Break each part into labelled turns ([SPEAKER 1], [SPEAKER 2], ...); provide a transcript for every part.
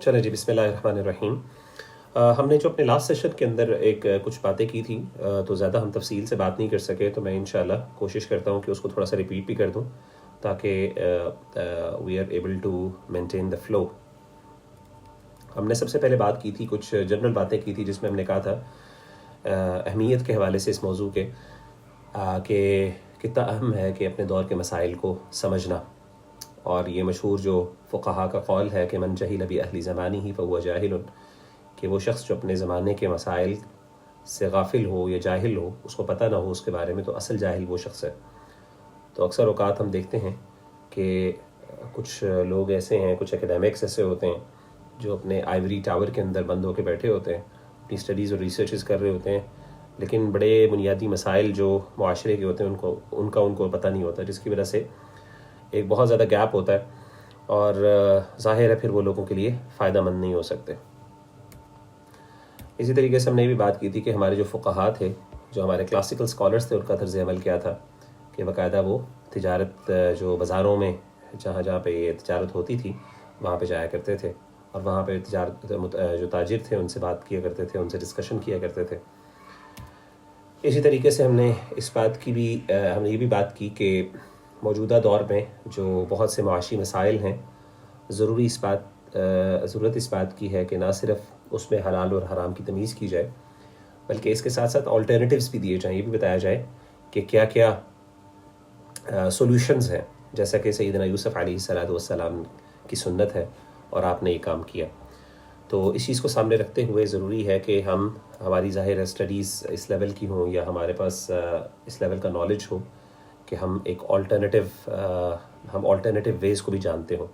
[SPEAKER 1] چلیں جی، بسم اللہ الرحمن الرحیم۔ ہم نے جو اپنے لاسٹ سیشن کے اندر کچھ باتیں کی تھیں، تو زیادہ ہم تفصیل سے بات نہیں کر سکے، تو میں انشاءاللہ کوشش کرتا ہوں کہ اس کو تھوڑا سا ریپیٹ بھی کر دوں تاکہ we are able to maintain the flow. ہم نے سب سے پہلے بات کی تھی، کچھ جنرل باتیں کی تھی، جس میں ہم نے کہا تھا اہمیت کے حوالے سے اس موضوع کے کہ کتنا اہم ہے کہ اپنے دور کے مسائل کو سمجھنا، اور یہ مشہور جو فقہا کا قول ہے کہ من جہل بأہل زمانہ فہو جاہل، کہ وہ شخص جو اپنے زمانے کے مسائل سے غافل ہو یا جاہل ہو، اس کو پتہ نہ ہو اس کے بارے میں، تو اصل جاہل وہ شخص ہے۔ تو اکثر اوقات ہم دیکھتے ہیں کہ کچھ لوگ ایسے ہیں، کچھ اکیڈیمکس ایسے ہوتے ہیں جو اپنے آئیوری ٹاور کے اندر بند ہو کے بیٹھے ہوتے ہیں، اپنی اسٹڈیز اور ریسرچز کر رہے ہوتے ہیں، لیکن بڑے بنیادی مسائل جو معاشرے کے ہوتے ہیں ان کو پتہ نہیں ہوتا، جس کی وجہ سے ایک بہت زیادہ گیپ ہوتا ہے، اور ظاہر ہے پھر وہ لوگوں کے لیے فائدہ مند نہیں ہو سکتے۔ اسی طریقے سے ہم نے یہ بھی بات کی تھی کہ ہمارے جو فقہا تھے، جو ہمارے کلاسیکل اسکالرس تھے، ان کا طرز عمل کیا تھا کہ باقاعدہ وہ تجارت، جو بازاروں میں جہاں پہ یہ تجارت ہوتی تھی وہاں پہ جایا کرتے تھے، اور وہاں پہ جو تاجر تھے ان سے بات کیا کرتے تھے، ان سے ڈسکشن کیا کرتے تھے۔ اسی طریقے سے ہم نے یہ بھی بات کی کہ موجودہ دور میں جو بہت سے معاشی مسائل ہیں، ضرورت اس بات کی ہے کہ نہ صرف اس میں حلال اور حرام کی تمیز کی جائے، بلکہ اس کے ساتھ ساتھ آلٹرنیٹیوز بھی دیے جائیں، یہ بھی بتایا جائے کہ کیا کیا سولوشنز ہیں، جیسا کہ سیدنا یوسف علیہ السلام کی سنت ہے اور آپ نے یہ کام کیا۔ تو اس چیز کو سامنے رکھتے ہوئے ضروری ہے کہ ہماری ظاہر اسٹڈیز اس لیول کی ہوں یا ہمارے پاس اس لیول کا نالج ہو کہ ہم ایک آلٹرنیٹیو ویز کو بھی جانتے ہوں۔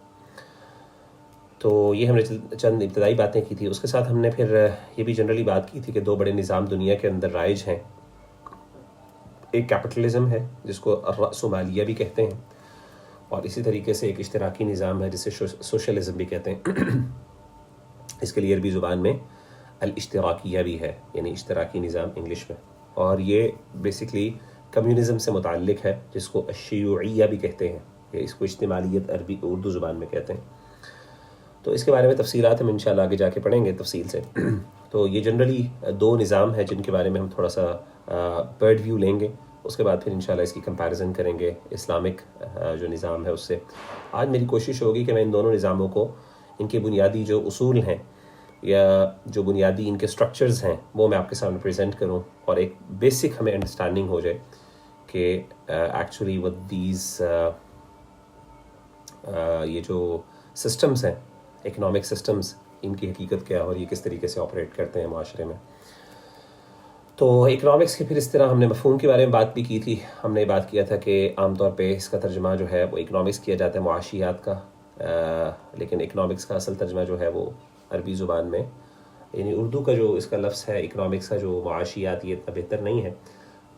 [SPEAKER 1] تو یہ ہم نے چند ابتدائی باتیں کی تھی۔ اس کے ساتھ ہم نے پھر یہ بھی جنرلی بات کی تھی کہ دو بڑے نظام دنیا کے اندر رائج ہیں، ایک کیپٹلزم ہے جس کو الرأسمالیہ بھی کہتے ہیں، اور اسی طریقے سے ایک اشتراکی نظام ہے جسے سوشلزم بھی کہتے ہیں۔ اس کے لیے عربی زبان میں الاشتراکیہ بھی ہے، یعنی اشتراکی نظام انگلش میں، اور یہ بیسکلی کمیونزم سے متعلق ہے، جس کو الشیوعیہ بھی کہتے ہیں، یا اس کو اجتماعیت اردو زبان میں کہتے ہیں۔ تو اس کے بارے میں تفصیلات ہم انشاءاللہ آگے جا کے پڑھیں گے تفصیل سے۔ تو یہ جنرلی دو نظام ہیں جن کے بارے میں ہم تھوڑا سا برڈ ویو لیں گے، اس کے بعد پھر انشاءاللہ اس کی کمپیریزن کریں گے اسلامک جو نظام ہے اس سے۔ آج میری کوشش ہوگی کہ میں ان دونوں نظاموں کو، ان کے بنیادی جو اصول ہیں یا جو بنیادی ان کے سٹرکچرز ہیں، وہ میں آپ کے سامنے پریزنٹ کروں، اور ایک بیسک ہمیں انڈرسٹینڈنگ ہو جائے کہ ایکچولی what these یہ جو سسٹمز ہیں، اکنامک سسٹمز، ان کی حقیقت کیا ہے اور یہ کس طریقے سے آپریٹ کرتے ہیں معاشرے میں۔ تو اکنامکس کے پھر اس طرح ہم نے مفہوم کے بارے میں بات بھی کی تھی۔ ہم نے بات کیا تھا کہ عام طور پہ اس کا ترجمہ جو ہے وہ اکنامکس کیا جاتا ہے، معاشیات کا، لیکن اکنامکس کا اصل ترجمہ جو ہے وہ عربی زبان میں، یعنی اردو کا جو اس کا لفظ ہے اکنامکس کا، جو معاشیات، یہ اتنا بہتر نہیں ہے،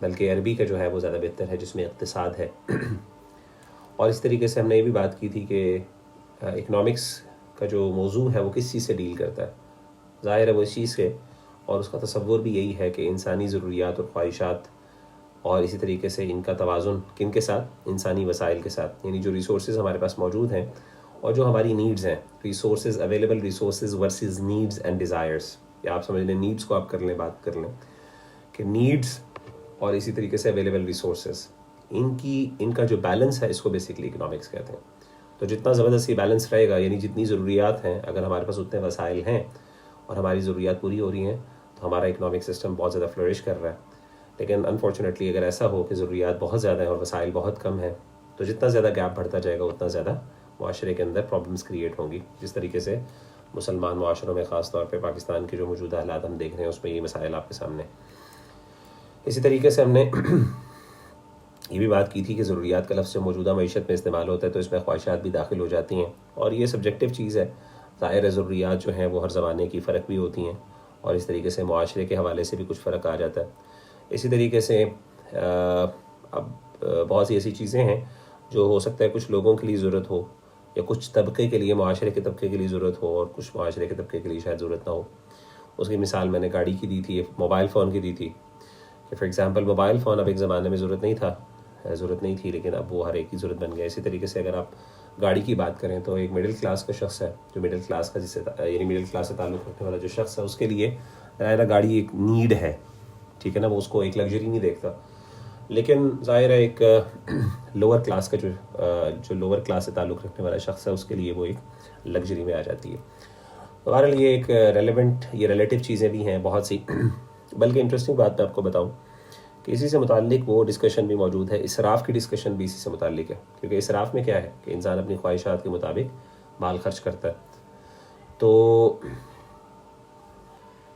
[SPEAKER 1] بلکہ عربی کا جو ہے وہ زیادہ بہتر ہے، جس میں اقتصاد ہے۔ اور اس طریقے سے ہم نے یہ بھی بات کی تھی کہ اکنامکس کا جو موضوع ہے وہ کس چیز سے ڈیل کرتا ہے۔ ظاہر ہے وہ اس چیز سے، اور اس کا تصور بھی یہی ہے کہ انسانی ضروریات اور خواہشات، اور اسی طریقے سے ان کا توازن کن کے ساتھ، انسانی وسائل کے ساتھ، یعنی جو ریسورسز ہمارے پاس موجود ہیں اور جو ہماری نیڈز ہیں، resources, available resources versus needs and desires, یا آپ سمجھ لیں نیڈز کو آپ کر لیں، بات کر لیں کہ نیڈز اور اسی طریقے سے اویلیبل ریسورسز، ان کا جو بیلنس ہے، اس کو بیسکلی اکنامکس کہتے ہیں۔ تو جتنا زبردست یہ بیلنس رہے گا، یعنی جتنی ضروریات ہیں، اگر ہمارے پاس اتنے وسائل ہیں اور ہماری ضروریات پوری ہو رہی ہیں، تو ہمارا اکنامک سسٹم بہت زیادہ فلورش کر رہا ہے۔ لیکن انفارچونیٹلی اگر ایسا ہو کہ ضروریات بہت زیادہ ہیں اور وسائل بہت کم ہیں، تو جتنا زیادہ گیپ بڑھتا جائے گا اتنا زیادہ معاشرے کے اندر پرابلمس کریٹ ہوں گی، جس طریقے سے مسلمان معاشروں میں، خاص طور پہ پاکستان کے جو موجودہ حالات ہم دیکھ رہے ہیں، اس میں یہ مسائل آپ کے سامنے۔ اسی طریقے سے ہم نے یہ بھی بات کی تھی کہ ضروریات کا لفظ جو موجودہ معیشت میں استعمال ہوتا ہے، تو اس میں خواہشات بھی داخل ہو جاتی ہیں، اور یہ سبجیکٹیو چیز ہے۔ ظاہر ہے ضروریات جو ہیں وہ ہر زمانے کی فرق بھی ہوتی ہیں، اور اس طریقے سے معاشرے کے حوالے سے بھی کچھ فرق آ جاتا ہے۔ اسی طریقے سے اب بہت سی ایسی چیزیں ہیں جو ہو سکتا ہے کچھ لوگوں کے لیے ضرورت ہو، یا کچھ طبقے کے لیے، معاشرے کے طبقے کے لیے ضرورت ہو، اور کچھ معاشرے کے طبقے کے لیے شاید ضرورت نہ ہو۔ اس کی مثال میں نے گاڑی کی دی تھی، موبائل فون کی دی تھی، کہ فار ایگزامپل موبائل فون اب ایک زمانے میں ضرورت نہیں تھی، لیکن اب وہ ہر ایک کی ضرورت بن گیا۔ اسی طریقے سے اگر آپ گاڑی کی بات کریں تو ایک مڈل کلاس کا شخص ہے جو مڈل کلاس کا یعنی مڈل کلاس سے تعلق رکھنے والا جو شخص ہے اس کے لیے ظاہر گاڑی ایک نیڈ ہے، ٹھیک ہے نا، وہ اس کو ایک لگژری نہیں دیکھتا. لیکن ظاہر ہے ایک لوور کلاس کا جو لوور کلاس سے تعلق رکھنے والا شخص ہے اس کے لیے وہ ایک لگژری میں آ جاتی ہے. بہرحال یہ ایک ریلیونٹ، یہ ریلیٹیو چیزیں بھی ہیں بہت سی. بلکہ انٹرسٹنگ بات میں آپ کو بتاؤں کہ اسی سے متعلق وہ ڈسکشن بھی موجود ہے، اسراف کی ڈسکشن بھی اسی سے متعلق ہے. کیونکہ اسراف میں کیا ہے کہ انسان اپنی خواہشات کے مطابق مال خرچ کرتا ہے. تو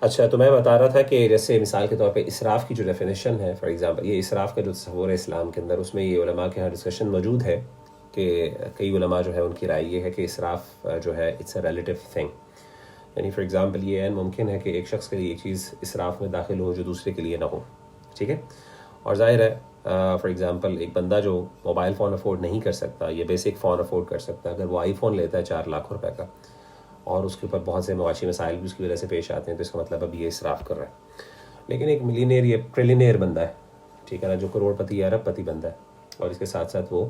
[SPEAKER 1] اچھا، تو میں بتا رہا تھا کہ جیسے مثال کے طور پہ اسراف کی جو ڈیفینیشن ہے، فار ایگزامپل یہ اسراف کا جو تصور ہے اسلام کے اندر، اس میں یہ علماء کے یہاں ڈسکشن موجود ہے کہ کئی علماء جو ہے ان کی رائے یہ ہے کہ اسراف جو ہے اٹس اے ریلیٹیو تھنگ. یعنی فار ایگزامپل یہ ممکن ہے کہ ایک شخص کے لیے ایک چیز اسراف میں داخل ہو جو دوسرے کے لیے نہ ہو، ٹھیک ہے. اور ظاہر ہے فار ایگزامپل ایک بندہ جو موبائل فون افورڈ نہیں کر سکتا یا بیسک فون افورڈ کر سکتا، اگر وہ آئی فون لیتا ہے 4 لاکھ روپے کا اور اس کے اوپر بہت سے معاشی مسائل بھی اس کی وجہ سے پیش آتے ہیں، تو اس کا مطلب اب یہ اسراف کر رہا ہے. لیکن ایک ملینئر یا ٹریلینئر بندہ ہے، ٹھیک ہے نا، جو کروڑ پتی یا ارب پتی بندہ ہے، اور اس کے ساتھ ساتھ وہ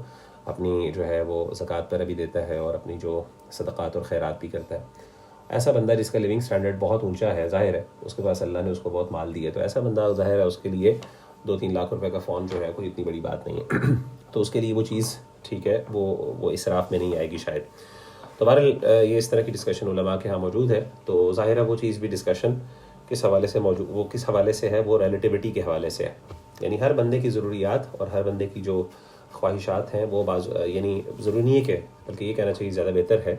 [SPEAKER 1] اپنی جو ہے وہ زکوٰۃ پر بھی دیتا ہے اور اپنی جو صدقات اور خیرات بھی کرتا ہے. ایسا بندہ جس کا لیونگ سٹینڈرڈ بہت اونچا ہے، ظاہر ہے اس کے پاس اللہ نے اس کو بہت مال دیا، تو ایسا بندہ ظاہر ہے اس کے لیے 2-3 لاکھ روپے کا فون جو ہے کوئی اتنی بڑی بات نہیں ہے. تو اس کے لیے وہ چیز ٹھیک ہے، وہ اسراف میں نہیں آئے گی شاید. تو بہرحال یہ اس طرح کی ڈسکشن علماء کے ہاں موجود ہے. تو ظاہر ہے وہ چیز بھی ڈسکشن کس حوالے سے موجود، وہ کس حوالے سے ہے، وہ ریلیٹیوٹی کے حوالے سے ہے. یعنی ہر بندے کی ضروریات اور ہر بندے کی جو خواہشات ہیں وہ یعنی ضروری نہیں ہے کہ، بلکہ یہ کہنا چاہیے زیادہ بہتر ہے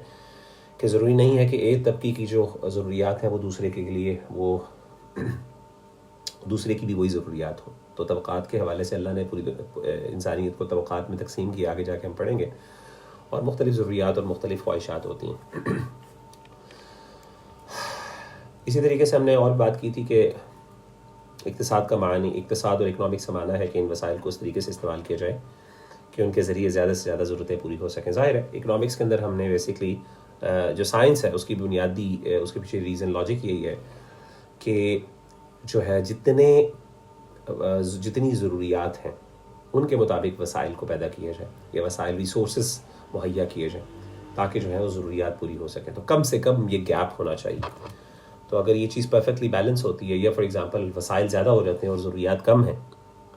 [SPEAKER 1] کہ ضروری نہیں ہے کہ ایک طبقے کی جو ضروریات ہیں وہ دوسرے کے لیے وہ دوسرے کی بھی وہی ضروریات ہوں. تو طبقات کے حوالے سے اللہ نے پوری انسانیت کو طبقات میں تقسیم کیا، آگے جا کے ہم پڑھیں گے، اور مختلف ضروریات اور مختلف خواہشات ہوتی ہیں. اسی طریقے سے ہم نے اور بات کی تھی کہ اقتصاد کا معنی، اقتصاد اور اکنامکس کا معنی ہے کہ ان وسائل کو اس طریقے سے استعمال کیا جائے کہ ان کے ذریعے زیادہ سے زیادہ ضرورتیں پوری ہو سکیں. ظاہر ہے اکنامکس کے اندر ہم نے بیسکلی جو سائنس ہے اس کی بنیادی اس کے پیچھے ریزن لاجک یہی ہے کہ جو ہے جتنی ضروریات ہیں ان کے مطابق وسائل کو پیدا کیا جائے یا وسائل ریسورسز مہیا کیے جائیں تاکہ جو ہے وہ ضروریات پوری ہو سکیں. تو کم سے کم یہ گیپ ہونا چاہیے. تو اگر یہ چیز پرفیکٹلی بیلنس ہوتی ہے یا فار ایگزامپل وسائل زیادہ ہو جاتے ہیں اور ضروریات کم ہیں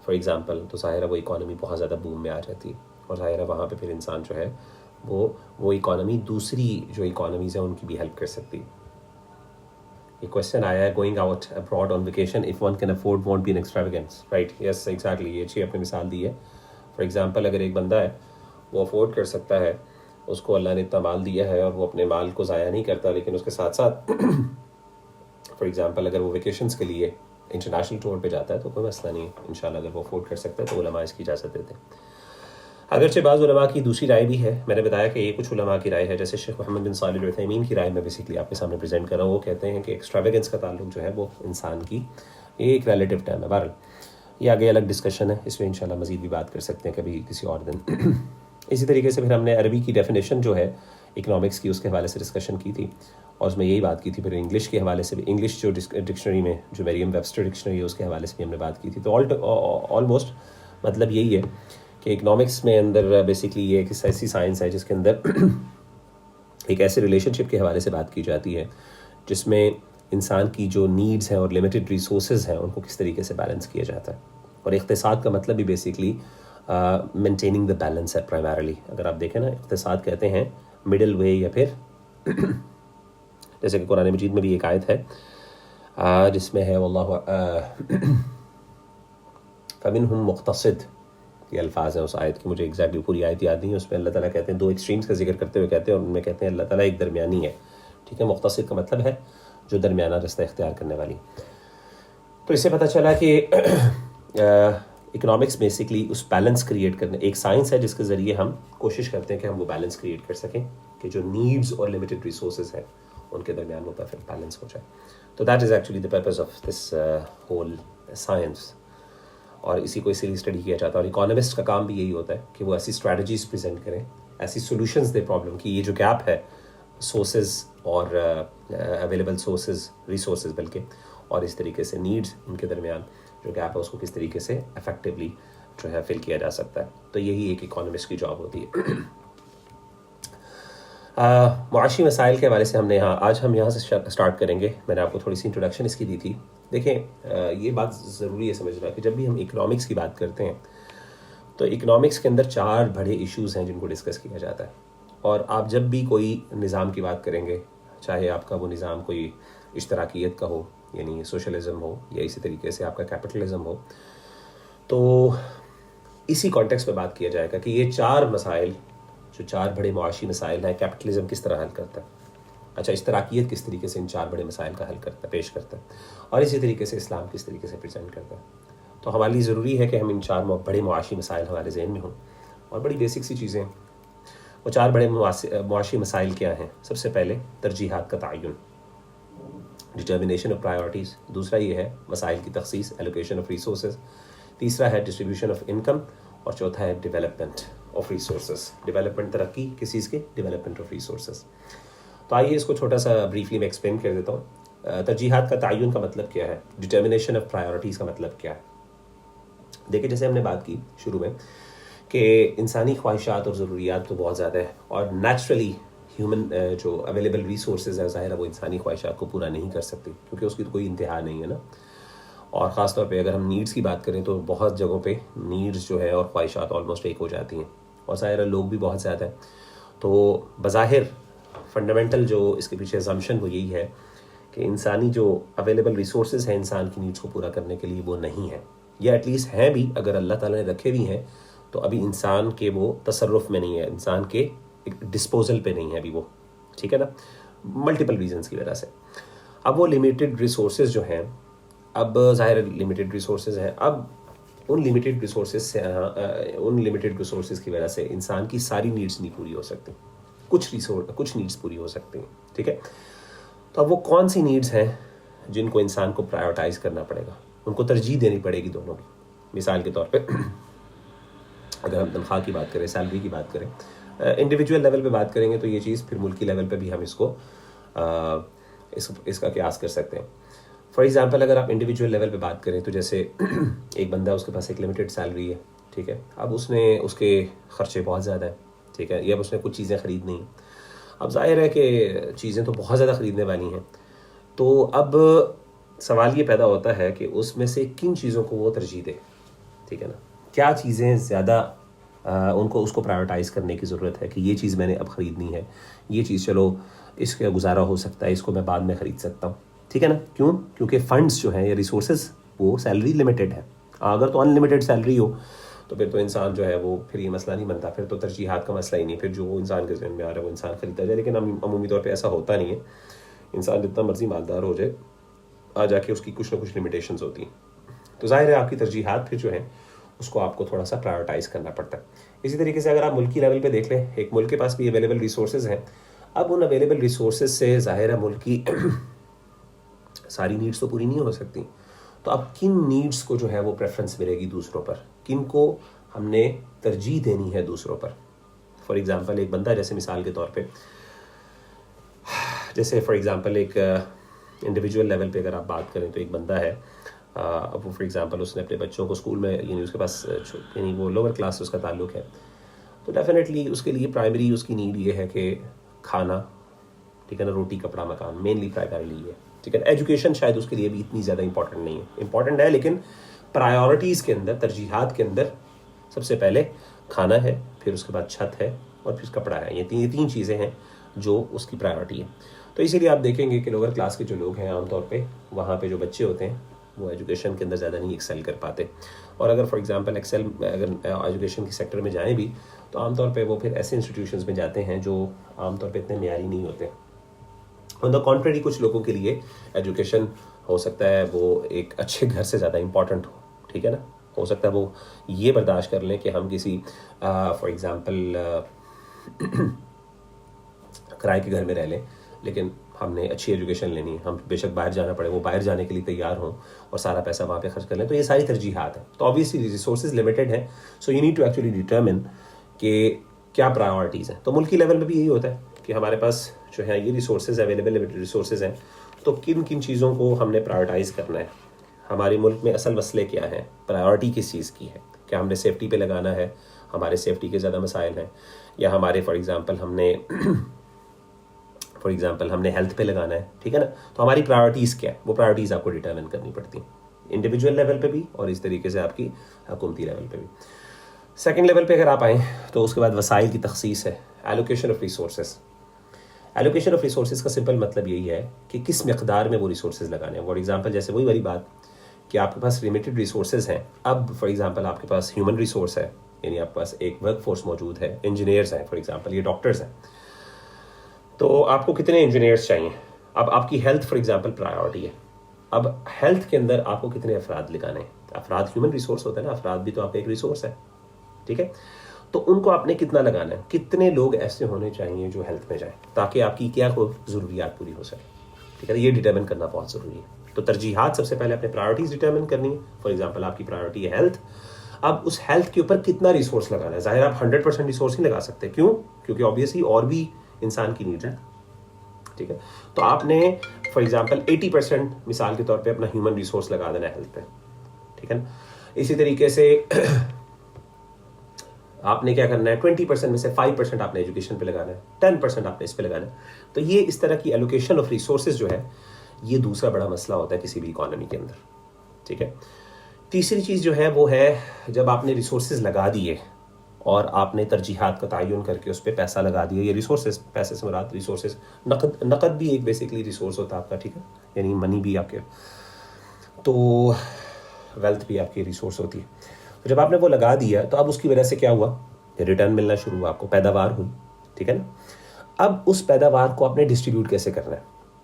[SPEAKER 1] فار ایگزامپل، تو ظاہر ہے وہ اکانومی بہت زیادہ بوم میں آ جاتی ہے، اور ظاہر ہے وہاں پہ پھر انسان جو ہے وہ اکانومی دوسری جو اکانومیز ہیں ان کی بھی ہیلپ کر سکتی ہے. یہ کوشچن آیا ہے going out abroad on vacation if one can afford won't be an extravagance, right? Yes exactly, یہ اچھی اپنی مثال دی ہے. فار ایگزامپل اگر ایک بندہ ہے وہ افورڈ کر سکتا ہے، اس کو اللہ نے اتنا مال دیا ہے اور وہ اپنے مال کو ضائع نہیں کرتا، لیکن اس کے ساتھ ساتھ فار ایگزامپل اگر وہ ویکیشنز کے لیے انٹرنیشنل ٹور پہ جاتا ہے تو کوئی مسئلہ نہیں ہے، انشاءاللہ اگر وہ افورڈ کر سکتا ہے تو علماء اس کی اجازت دیتے ہیں. اگرچہ بعض علماء کی دوسری رائے بھی ہے. میں نے بتایا کہ یہ کچھ علماء کی رائے ہے، جیسے شیخ محمد بن صالح العثیمین کی رائے میں بیسکلی آپ کے سامنے پریزنٹ کر رہا ہوں. وہ کہتے ہیں کہ ایکسٹراویگنس کا تعلق جو ہے وہ انسان کی یہ ایک ریلیٹیو ٹائم ہے. بہرحال یہ آگے الگ ڈسکشن ہے، اس میں انشاءاللہ مزید بھی بات کر سکتے ہیں کبھی کسی اور دن. اسی طریقے سے پھر ہم نے عربی کی ڈیفینیشن جو ہے اکنامکس کی اس کے حوالے سے ڈسکشن کی تھی، اور اس میں یہی بات کی تھی. پھر انگلش کے حوالے سے بھی، انگلش جو ڈکشنری میں جو مریم ویبسٹر ڈکشنری ہے اس کے حوالے سے بھی ہم نے بات کی تھی. تو آلموسٹ مطلب یہی ہے کہ اکنامکس میں اندر بیسکلی یہ ایک ایسی سائنس ہے جس کے اندر ایک ایسے ریلیشن شپ کے حوالے سے بات کی جاتی ہے جس میں انسان کی جو نیڈز ہیں اور لمیٹڈ ریسورسز ہیں ان کو کس طریقے سے بیلنس کیا جاتا ہے. اور اقتصاد کا مطلب بھی بیسکلی مینٹیننگ دا بیلنس ہے پرائمرلی. اگر آپ دیکھیں نا، اقتصاد کہتے ہیں مڈل وے، یا پھر جیسے کہ قرآن مجید میں بھی ایک آیت ہے جس میں ہے واللہ فمنہم مقتصد، یہ الفاظ ہیں اس آیت کی، مجھے ایگزیکٹلی پوری آیت یاد نہیں ہے. اس میں اللہ تعالیٰ کہتے ہیں، 2 ایکسٹریمز کا ذکر کرتے ہوئے کہتے ہیں، اور ان میں کہتے ہیں اللہ تعالیٰ ایک درمیانی ہے. ٹھیک ہے، مقتصد کا مطلب ہے جو درمیانہ رستہ اختیار کرنے والی. تو اس سے پتہ چلا کہ اکنامکس بیسکلی اس بیلنس کریٹ کرنے، ایک سائنس ہے جس کے ذریعے ہم کوشش کرتے ہیں کہ ہم وہ بیلنس کریٹ کر سکیں کہ جو نیڈز اور لمیٹڈ ریسورسز ہیں ان کے درمیان وہ پرفیکٹ بیلنس ہو جائے. تو that is actually the purpose of this whole science, اور اسی کو اسی لیے اسٹڈی کیا جاتا ہے. اور اکانومسٹ کا کام بھی یہی ہوتا ہے کہ وہ ایسی اسٹریٹجیز پریزنٹ کریں، ایسی سولوشنز دے پرابلم کی. یہ جو گیپ ہے سورسز اور اویلیبل ریسورسز بلکہ، اور اس طریقے سے نیڈز ان کے درمیان جو گیپ ہے اس کو کس طریقے سے افیکٹولی جو ہے فل کیا جا سکتا ہے. تو یہی ایک اکانومسٹ کی جاب ہوتی ہے. معاشی مسائل کے حوالے سے ہم یہاں سے سٹارٹ کریں گے. میں نے آپ کو تھوڑی سی انٹروڈکشن اس کی دی تھی. دیکھیں یہ بات ضروری ہے سمجھنا کہ جب بھی ہم اکنامکس کی بات کرتے ہیں تو اکنامکس کے اندر 4 بڑے ایشوز ہیں جن کو ڈسکس کیا جاتا ہے. اور آپ جب بھی کوئی نظام کی بات کریں گے, چاہے آپ کا وہ نظام کوئی اشتراکیت کا ہو یعنی سوشلزم ہو, یا اسی طریقے سے آپ کا کیپٹلزم ہو, تو اسی کانٹیکس میں بات کیا جائے گا کہ یہ 4 مسائل جو 4 بڑے معاشی مسائل ہیں, کیپٹلزم کس طرح حل کرتا ہے, اچھا اشتراکیت کس طریقے سے ان 4 بڑے مسائل کا حل کرتا ہے, پیش کرتا ہے, اور اسی طریقے سے اسلام کس طریقے سے پریزنٹ کرتا ہے. تو ہمارے لیے ضروری ہے کہ ہم ان 4 بڑے معاشی مسائل ہمارے ذہن میں ہوں, اور بڑی بیسک سی چیزیں. وہ 4 بڑے معاشی مسائل کیا ہیں؟ سب سے پہلے ترجیحات کا تعین, ڈٹرمنیشن آف پرائیورٹیز. دوسرا یہ ہے مسائل کی تخصیص, ایلوکیشن آف ریسورسز. تیسرا ہے ڈسٹریبیوشن آف انکم, اور چوتھا ہے ڈیولپمنٹ آف ریسورسز. ڈیولپمنٹ ترقی کس چیز کے؟ Development of resources. تو آئیے اس کو چھوٹا سا بریفلی میں ایکسپلین کر دیتا ہوں. ترجیحات کا تعین کا مطلب کیا ہے؟ ڈٹرمنیشن آف پرائیورٹیز کا مطلب کیا ہے؟ دیکھیں جیسے ہم نے بات کی شروع میں کہ انسانی خواہشات اور ضروریات تو بہت زیادہ ہے, اور نیچرلی ہیومن جو اویلیبل ریسورسز ہے ظاہر ہے وہ انسانی خواہشات کو پورا نہیں کر سکتی, کیونکہ اس کی تو کوئی انتہا نہیں ہے نا. اور خاص طور پہ اگر ہم نیڈس کی بات کریں تو بہت جگہوں پہ نیڈس جو ہے اور خواہشات آلموسٹ ایک ہو جاتی ہیں, اور ظاہر ہے لوگ بھی بہت زیادہ ہیں. تو بظاہر فنڈامنٹل جو اس کے پیچھے assumption وہ یہی ہے کہ انسانی جو اویلیبل ریسورسز ہیں انسان کی نیڈس کو پورا کرنے کے لیے وہ نہیں ہے, یا ایٹ لیسٹ ہیں بھی, اگر اللہ تعالیٰ نے رکھے بھی ہیں تو ابھی انسان کے وہ تصرف میں نہیں ہے, انسان کے ڈسپوزل پہ نہیں ہے ابھی وہ, ٹھیک ہے نا, ملٹیپل ریزنس کی وجہ سے. اب وہ لمیٹڈ ریسورسز جو ہیں, اب ظاہر لمیٹڈ ریسورسز ہیں, اب ان لمیٹڈ ریسورسز کی وجہ سے انسان کی ساری نیڈس نہیں پوری ہو سکتی, کچھ نیڈس پوری ہو سکتی ہیں, ٹھیک ہے. تو اب وہ کون سی نیڈس ہیں جن کو انسان کو پرائیورٹائز کرنا پڑے گا, ان کو ترجیح دینی پڑے گی دونوں کی. مثال کے طور پہ اگر ہم تنخواہ کی بات کریں, سیلری کی بات کریں, انڈیویجول لیول پہ بات کریں گے تو یہ چیز پھر ملکی لیول پہ بھی ہم اس کا قیاس کر سکتے ہیں. فار ایگزامپل اگر آپ انڈیویجول لیول پہ بات کریں تو جیسے ایک بندہ, اس کے پاس ایک لمیٹڈ سیلری ہے, ٹھیک ہے. اب اس کے خرچے بہت زیادہ ہیں, ٹھیک ہے, یا اب اس نے کچھ چیزیں خریدنی ہیں. اب ظاہر ہے کہ چیزیں تو بہت زیادہ خریدنے والی ہیں, تو اب سوال یہ پیدا ہوتا ہے کہ اس میں سے کن چیزوں کو وہ ترجیح دے, ٹھیک ہے نا, کیا چیزیں زیادہ اس کو پرائیورٹائز کرنے کی ضرورت ہے کہ یہ چیز میں نے اب خریدنی ہے, یہ چیز چلو اس کا گزارا ہو سکتا ہے, اس کو میں بعد میں خرید سکتا ہوں, ٹھیک ہے نا. کیوں؟ کیونکہ فنڈس جو ہیں یا ریسورسز وہ سیلری لمیٹڈ ہے. اگر تو ان لمیٹڈ سیلری ہو تو پھر تو انسان جو ہے وہ پھر یہ مسئلہ نہیں بنتا, پھر تو ترجیحات کا مسئلہ ہی نہیں, پھر جو انسان کے ذہن میں آ رہا ہے وہ انسان خریدتا جائے. لیکن عمومی طور پہ ایسا ہوتا نہیں ہے, انسان جتنا مرضی مالدار ہو جائے آ جا کے اس کی کچھ نہ کچھ لمیٹیشنز ہوتی ہیں. تو ظاہر ہے آپ کی ترجیحات پھر جو ہیں اس کو آپ کو تھوڑا سا پرائیورٹائز کرنا پڑتا ہے. اسی طریقے سے اگر آپ ملکی لیول پہ دیکھ لیں, ایک ملک کے پاس بھی اویلیبل ریسورسز ہیں. اب ان اویلیبل ریسورسز سے ظاہر ہے ملک کی ساری نیڈس تو پوری نہیں ہو سکتی, تو اب کن نیڈس کو جو ہے وہ پریفرنس ملے گی دوسروں پر, کن کو ہم نے ترجیح دینی ہے دوسروں پر. فار ایگزامپل ایک بندہ, جیسے مثال کے طور پہ جیسے فار ایگزامپل ایک انڈیویجول لیول پہ اگر آپ بات کریں تو ایک بندہ ہے, اب وہ فار ایگزامپل اس نے اپنے بچوں کو اسکول میں, یعنی اس کے پاس یعنی وہ لوور کلاس سے اس کا تعلق ہے, تو ڈیفینیٹلی اس کے لیے پرائمری اس کی نیڈ یہ ہے کہ کھانا, ٹھیک ہے نا, روٹی کپڑا مکان, مینلی پرائمری ہے, ٹھیک ہے. ایجوکیشن شاید اس کے لیے بھی اتنی زیادہ امپورٹنٹ نہیں ہے, امپورٹنٹ ہے لیکن پرائیورٹیز کے اندر, ترجیحات کے اندر سب سے پہلے کھانا ہے, پھر اس کے بعد چھت ہے, اور پھر کپڑا ہے. یہ تین چیزیں ہیں جو اس کی پرائیورٹی ہے. تو اسی لیے آپ دیکھیں گے کہ لوور کلاس کے جو لوگ ہیں عام طور پہ وہاں پہ جو بچے ہوتے ہیں وہ ایجوکیشن کے اندر زیادہ نہیں ایکسیل کر پاتے, اور اگر فار ایگزامپل اگر ایجوکیشن کے سیکٹر میں جائیں بھی تو عام طور پہ وہ پھر ایسے انسٹیٹیوشنز میں جاتے ہیں جو عام طور پہ اتنے معیاری نہیں ہوتے. آن دا کانٹریری کچھ لوگوں کے لیے ایجوکیشن ہو سکتا ہے وہ ایک اچھے گھر سے زیادہ امپورٹنٹ ہو, ٹھیک ہے نا. ہو سکتا ہے وہ یہ برداشت کر لیں کہ ہم کسی فار ایگزامپل کرائے کے گھر میں رہ لیں, لیکن ہم نے اچھی ایجوکیشن لینی ہے, ہم بے شک باہر جانا پڑے, وہ باہر جانے کے لیے تیار ہوں اور سارا پیسہ وہاں پہ خرچ کر لیں. تو یہ ساری ترجیحات ہیں. تو آبویسلی ریسورسز لمیٹڈ ہیں, so you need to actually determine کہ کیا پرائیورٹیز ہیں. تو ملکی لیول پہ بھی یہی ہوتا ہے کہ ہمارے پاس جو ہے یہ ریسورسز اویلیبل لمیٹڈ ریسورسز ہیں, تو کن کن چیزوں کو ہم نے پرائیورٹائز کرنا ہے. ہمارے ملک میں اصل مسئلے کیا ہیں, پرائیورٹی کس چیز کی ہے, کیا ہم نے سیفٹی پہ لگانا ہے, ہمارے سیفٹی کے زیادہ مسائل ہیں, یا ہمارے فار ایگزامپل ہم نے فار ایگزامپل ہم نے ہیلتھ پہ لگانا ہے, ٹھیک ہے نا, تو ہماری پرائرٹیز کیا ہے, وہ پرائرٹیز آپ کو ڈیٹرمن کرنی پڑتی ہیں انڈیویجول لیول پہ بھی اور اس طریقے سے آپ کی حکومتی لیول پہ بھی. سیکنڈ لیول پہ اگر آپ آئیں تو اس کے بعد وسائل کی تخصیص ہے, allocation of resources. Allocation of resources کا سمپل مطلب یہی ہے کہ کس مقدار میں وہ ریسورسز لگانے ہیں. فار ایگزامپل جیسے وہی والی بات کہ آپ کے پاس لمیٹڈ ریسورسز ہیں. اب فار ایگزامپل آپ کے پاس ہیومن ریسورس ہے, یعنی آپ کے پاس ایک ورک فورس موجود ہے, انجینئرس ہیں فار ایگزامپل, یہ ڈاکٹرز ہیں, تو آپ کو کتنے انجینئرس چاہیے. اب آپ کی ہیلتھ فار ایگزامپل پرائیورٹی ہے. اب ہیلتھ کے اندر آپ کو کتنے افراد لگانے ہیں. افراد ہیومن ریسورس ہوتا ہے نا, افراد بھی تو آپ کا ایک ریسورس ہے, ٹھیک ہے. تو ان کو آپ نے کتنا لگانا ہے, کتنے لوگ ایسے ہونے چاہیے جو ہیلتھ میں جائیں تاکہ آپ کی کیا ضروریات پوری ہو سکے, ٹھیک ہے. یہ ڈیٹرمن کرنا بہت ضروری ہے. تو ترجیحات سب سے پہلے اپنے پرائرٹیز ڈیٹرمن کرنی ہے. فار ایگزامپل آپ کی پرائرٹی ہے ہیلتھ. اب اس ہیلتھ کے اوپر کتنا ریسورس لگانا ہے. ظاہر آپ 100% ریسورس نہیں لگا سکتے, کیوں, کیونکہ آبویسلی اور بھی انسان کی نیڈ ہے, ٹھیک ہے. تو آپ نے فار ایگزامپل 80% مثال کے طور پہ اپنا ہیومن ریسورس لگا دینا ہے ہیلتھ پہ, ٹھیک ہے نا. اسی طریقے سے آپ نے کیا کرنا ہے, 20% میں سے 5% آپ نے ایجوکیشن پہ لگانا ہے, 10% آپ نے اس پہ لگانا ہے. تو یہ اس طرح کی ایلوکیشن آف ریسورسز جو ہے یہ دوسرا بڑا مسئلہ ہوتا ہے کسی بھی اکانومی کے اندر, ٹھیک ہے. تیسری چیز جو ہے وہ ہے جب آپ نے ریسورسز لگا دیے اور آپ نے ترجیحات کا تعین کر کے اس پہ پیسہ لگا دیا. یہ ریسورسز, پیسے سے مراد ریسورسز, نقد بھی ایک بیسکلی ریسورس ہوتا ہے آپ کا, ٹھیک ہے, یعنی منی بھی آپ کے, تو ویلتھ بھی آپ کی ریسورس ہوتی ہے. تو جب آپ نے وہ لگا دیا تو اب اس کی وجہ سے کیا ہوا, ریٹرن ملنا شروع ہوا, آپ کو پیداوار ہوئی, ٹھیک ہے نا. اب اس پیداوار کو آپ نے ڈسٹریبیوٹ کیسے کرنا ہے,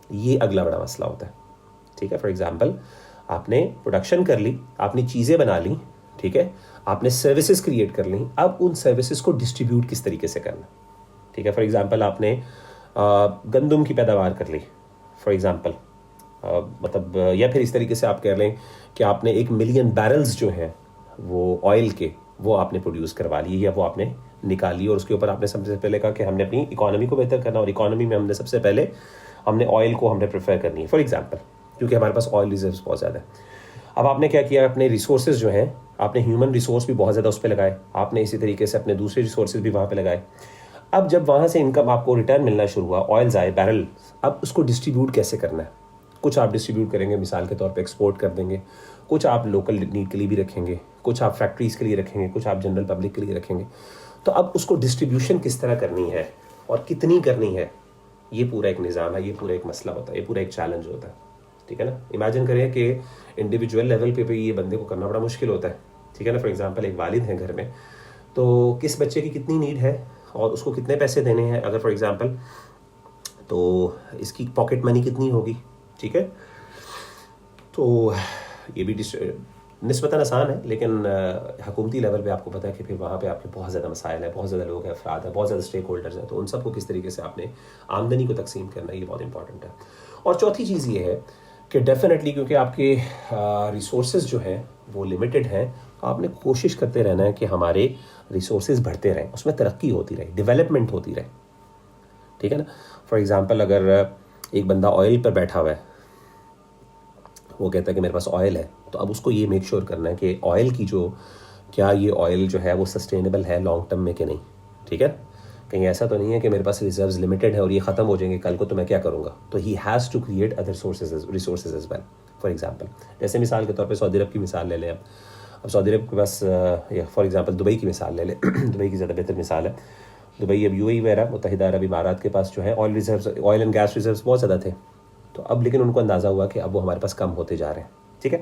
[SPEAKER 1] یہ اگلا بڑا مسئلہ ہوتا ہے, ٹھیک ہے. فار ایگزامپل آپ نے پروڈکشن کر لی, آپ نے چیزیں بنا لی, ٹھیک ہے, آپ نے سروسز کریٹ کر لیں. اب ان سروسز کو ڈسٹریبیوٹ کس طریقے سے کرنا, ٹھیک ہے. فار ایگزامپل آپ نے گندم کی پیداوار کر لی فار ایگزامپل, مطلب یا پھر اس طریقے سے آپ کہہ لیں کہ آپ نے 1 ملین بیرلز جو ہیں وہ آئل کے وہ آپ نے پروڈیوس کروا لیے یا وہ آپ نے نکال لی, اور اس کے اوپر آپ نے سب سے پہلے کہا کہ ہم نے اپنی اکانومی کو بہتر کرنا, اور اکانومی میں ہم نے سب سے پہلے ہم نے آئل کو ہم نے پریفر کرنی ہے فار ایگزامپل, کیونکہ ہمارے پاس آئل ریزروز بہت زیادہ ہے. اب آپ نے کیا کیا, اپنے ریسورسز جو ہیں آپ نے ہیومن ریسورس بھی بہت زیادہ اس پہ لگائے, آپ نے اسی طریقے سے اپنے دوسرے ریسورسز بھی وہاں پہ لگائے. اب جب وہاں سے انکم آپ کو ریٹرن ملنا شروع ہوا, آئلز آئے, بیرل, اب اس کو ڈسٹریبیوٹ کیسے کرنا ہے. کچھ آپ ڈسٹریبیوٹ کریں گے مثال کے طور پہ ایکسپورٹ کر دیں گے, کچھ آپ لوکل نیڈ کے لیے بھی رکھیں گے, کچھ آپ فیکٹریز کے لیے رکھیں گے, کچھ آپ جنرل پبلک کے لیے رکھیں گے. تو اب اس کو ڈسٹریبیوشن کس طرح کرنی ہے اور کتنی کرنی ہے, یہ پورا ایک نظام ہے, یہ پورا ایک مسئلہ ہوتا ہے, یہ پورا ایک چیلنج ہوتا ہے, ٹھیک ہے نا. امیجن کریں کہ انڈیویجول لیول پہ یہ بندے کو کرنا بڑا مشکل ہوتا ہے, ٹھیک ہے نا. فار ایگزامپل ایک والد ہیں گھر میں, تو کس بچے کی کتنی نیڈ ہے اور اس کو کتنے پیسے دینے ہیں اگر فار ایگزامپل, تو اس کی پاکٹ منی کتنی ہوگی, ٹھیک ہے. تو یہ بھی نسبتاً آسان ہے, لیکن حکومتی لیول پہ آپ کو پتہ ہے کہ پھر وہاں پہ آپ کے بہت زیادہ مسائل ہیں, بہت زیادہ لوگ ہیں, افراد ہیں, بہت زیادہ اسٹیک ہولڈرز ہیں. تو ان سب کو کس طریقے سے آپ نے آمدنی کو تقسیم کرنا ہے, یہ بہت امپورٹنٹ ہے. اور چوتھی چیز یہ ہے کہ ڈیفینیٹلی کیونکہ آپ کے ریسورسز جو ہیں وہ لمیٹڈ ہیں, آپ نے کوشش کرتے رہنا ہے کہ ہمارے ریسورسز بڑھتے رہیں, اس میں ترقی ہوتی رہے, ڈیولپمنٹ ہوتی رہے, ٹھیک ہے نا. فار ایگزامپل اگر ایک بندہ آئل پر بیٹھا ہوا ہے, وہ کہتا ہے کہ میرے پاس آئل ہے, تو اب اس کو یہ میک شور کرنا ہے کہ آئل کی جو کیا یہ آئل جو ہے وہ سسٹینیبل ہے لانگ ٹرم میں کہ نہیں, ٹھیک ہے. کہیں ایسا تو نہیں ہے کہ میرے پاس ریزروز لمیٹڈ ہے اور یہ ختم ہو جائیں گے کل کو, تو میں کیا کروں گا. تو he has to create other resources as well. For example جیسے مثال کے طور پہ سعودی عرب کی مثال لے لیں. اب سعودی عرب کے پاس فار ایگزامپل دبئی کی مثال لے لیں, دبئی کی زیادہ بہتر مثال ہے. دبئی اب UAE وغیرہ متحدہ عرب امارات کے پاس جو ہے oil reserves, oil and gas reserves بہت زیادہ تھے. تو اب لیکن ان کو اندازہ ہوا کہ اب وہ ہمارے پاس کم ہوتے جا رہے ہیں, ٹھیک ہے.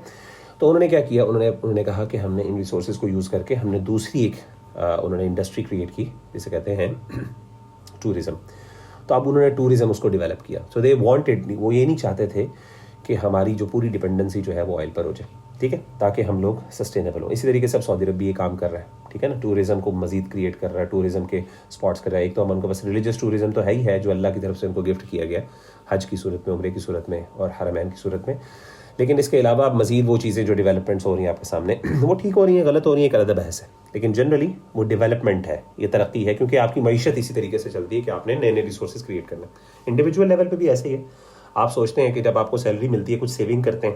[SPEAKER 1] تو انہوں نے کیا کیا, انہوں نے کہا کہ ہم نے ان ریسورسز کو یوز کر کے ہم نے دوسری ایک انہوں نے انڈسٹری کریٹ کی جسے کہتے ہیں ٹورزم. تو اب انہوں نے ٹورزم اس کو ڈیولپ کیا. سو دے وانٹیڈ, وہ یہ نہیں چاہتے تھے کہ ہماری جو پوری ڈپینڈنسی جو ہے وہ آئل پر ہو جائے, ٹھیک ہے, تاکہ ہم لوگ سسٹینیبل ہوں. اسی طریقے سے اب سعودی عرب بھی یہ کام کر رہا ہے, ٹھیک ہے نا, ٹورزم کو مزید کریٹ کر رہا ہے, ٹورزم کے اسپاٹس کر رہا ہے. ایک تو ہم ان کو بس ریلیجس ٹورزم تو ہے ہی ہے جو اللہ کی طرف سے ان کو گفٹ کیا گیا حج کی صورت میں, عمرے کی صورت میں اور حرمین کی صورت میں. لیکن اس کے علاوہ اب مزید وہ چیزیں جو ڈیولپمنٹس ہو رہی ہیں آپ کے سامنے, وہ ٹھیک ہو رہی ہیں, غلط ہو رہی ہیں, ایک علیحدہ بحث ہے, لیکن جنرلی وہ ڈیولپمنٹ ہے, یہ ترقی ہے, کیونکہ آپ کی معیشت اسی طریقے سے چلتی ہے کہ آپ نے نئے نئے ریسورسز کریٹ کرنا. انڈیویجول لیول پہ بھی ایسے ہی ہے. آپ سوچتے ہیں کہ جب آپ کو سیلری ملتی ہے کچھ سیونگ کرتے ہیں,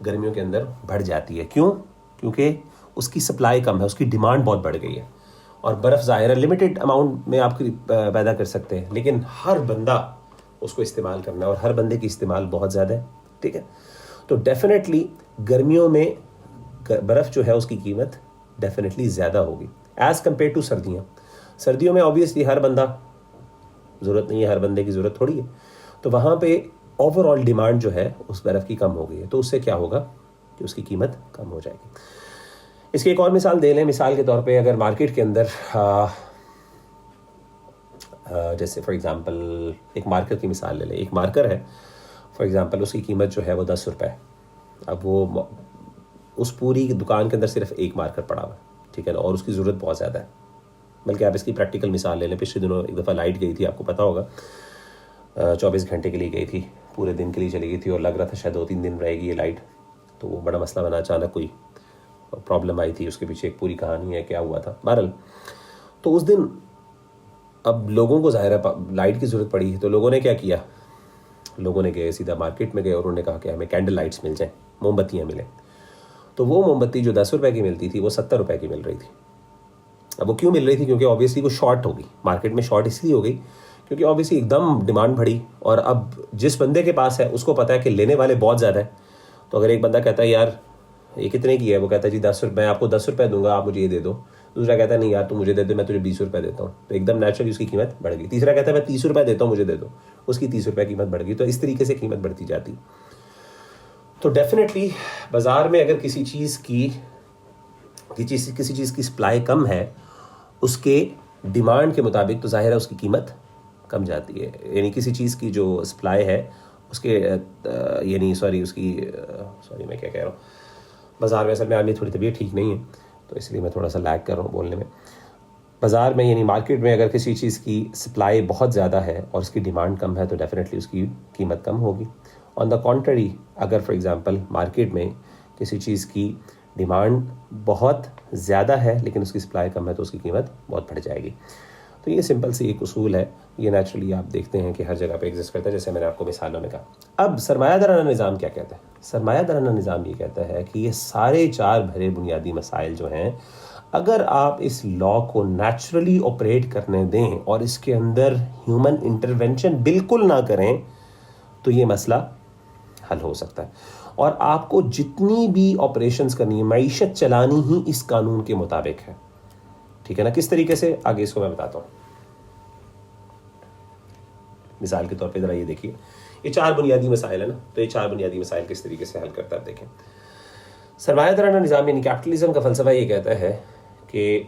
[SPEAKER 1] گرمیوں کے اندر بڑھ جاتی ہے. کیوں؟ کیونکہ اس کی سپلائی کم ہے, اس کی ڈیمانڈ بہت بڑھ گئی ہے. اور برف ظاہر ہے لمیٹڈ اماؤنٹ میں آپ پیدا کر سکتے ہیں, لیکن ہر بندہ اس کو استعمال کرنا ہے اور ہر بندے کی استعمال بہت زیادہ ہے. ٹھیک ہے, تو ڈیفینیٹلی گرمیوں میں برف جو ہے اس کی قیمت ڈیفینیٹلی زیادہ ہوگی ایز کمپیئر ٹو سردیاں. سردیوں میں آبویسلی ہر بندہ ضرورت نہیں ہے, ہر بندے کی ضرورت تھوڑی ہے, تو وہاں پہ اوور آل ڈیمانڈ جو ہے اس برف کی کم ہو گئی ہے, تو اس سے کیا ہوگا کہ اس کی قیمت کم ہو جائے گی. اس کی ایک اور مثال دے لیں. مثال کے طور پہ اگر مارکیٹ کے اندر جیسے فار ایگزامپل ایک مارکر کی مثال لے لیں. ایک مارکر ہے فار ایگزامپل, اس کی قیمت جو ہے وہ 10 روپے ہے. اب وہ اس پوری دکان کے اندر صرف ایک مارکر پڑا ہوا ہے, ٹھیک ہے نا, اور اس کی ضرورت بہت زیادہ ہے. بلکہ آپ اس کی پریکٹیکل مثال لے لیں. پچھلے دنوں ایک دفعہ لائٹ گئی تھی, آپ کو پتہ ہوگا, 24 گھنٹے کے لیے گئی تھی, پورے دن کے لیے چلی گئی تھی, اور لگ رہا تھا شاید 2-3 دن رہے گی یہ لائٹ. تو وہ بڑا مسئلہ بنا, اچانک کوئی پرابلم آئی تھی, اس کے پیچھے ایک پوری کہانی ہے کیا ہوا تھا. بہرحال تو اس دن اب لوگوں کو ظاہر ہے لائٹ کی ضرورت پڑی ہے, تو لوگوں نے کیا کیا, لوگوں نے گئے سیدھا مارکیٹ میں گئے اور انہوں نے کہا کہ ہمیں کینڈل لائٹس مل جائیں, موم بتیاں ملیں. تو وہ موم بتی جو 10 روپے کی ملتی تھی وہ 70 روپے کی مل رہی تھی. اب وہ کیوں مل رہی تھی؟ کیونکہ آبویسلی وہ شارٹ ہو گئی مارکیٹ میں. شارٹ اس لیے ہو گئی کیونکہ آبویسلی ایک دم ڈیمانڈ بڑھی, اور اب جس بندے کے پاس ہے اس کو پتہ ہے کہ لینے والے بہت زیادہ ہیں. تو اگر ایک بندہ کہتا ہے یار یہ کتنے کی ہے, وہ کہتا ہے جی 10 روپے, میں آپ کو 10 روپے دوں گا, آپ مجھے یہ دے دو. دوسرا کہتا ہے نہیں یار تو مجھے دے دے, میں تجھے 20 روپے دیتا ہوں. تو ایک دم نیچرلی اس کی قیمت بڑھ گئی. تیسرا کہتا ہے میں 30 روپے دیتا ہوں, مجھے دے دو, اس کی 30 روپے قیمت بڑھ گئی. تو اس طریقے سے قیمت بڑھتی جاتی. تو ڈیفینیٹلی بازار میں اگر کسی چیز کی سپلائی کم ہے, اس کے ڈیمانڈ کے مطابق, تو ظاہر ہے اس کی قیمت کم جاتی ہے. یعنی کسی چیز کی جو سپلائی ہے اس کے یعنی میں کیا کہہ رہا ہوں, بازار میں اصل میں آدمی تھوڑی طبیعت ٹھیک نہیں ہے, تو اس لیے میں تھوڑا سا لیگ کر رہا ہوں بولنے میں. بازار میں یعنی مارکیٹ میں اگر کسی چیز کی سپلائی بہت زیادہ ہے اور اس کی ڈیمانڈ کم ہے, تو ڈیفینیٹلی اس کی قیمت کم ہوگی. آن دا کانٹری, اگر فار ایگزامپل مارکیٹ میں کسی چیز کی ڈیمانڈ بہت زیادہ ہے لیکن اس کی سپلائی کم ہے, تو اس کی قیمت بہت بڑھ جائے گی. تو یہ سمپل سی ایک اصول ہے, یہ نیچرلی آپ دیکھتے ہیں کہ ہر جگہ پہ ایگزسٹ کرتا ہے, جیسے میں نے آپ کو مثالوں میں کہا. اب سرمایہ دارانہ نظام کیا کہتا ہے؟ سرمایہ دارانہ نظام یہ کہتا ہے کہ یہ سارے 4 بھرے بنیادی مسائل جو ہیں, اگر آپ اس لا کو نیچرلی آپریٹ کرنے دیں اور اس کے اندر ہیومن انٹرونشن بالکل نہ کریں, تو یہ مسئلہ حل ہو سکتا ہے. اور آپ کو جتنی بھی آپریشنز کرنی ہے, معیشت چلانی ہی اس قانون کے مطابق ہے. ٹھیک ہے نا. کس طریقے سے, آگے اس کو میں بتاتا ہوں. مثال کے طور پہ ذرا یہ دیکھیے, یہ 4 بنیادی مسائل ہیں نا, تو یہ 4 بنیادی مسائل کس طریقے سے حل کرتا ہے آپ دیکھیں. سرمایہ دارانہ نظام یعنی کیپٹلزم کا فلسفہ یہ کہتا ہے کہ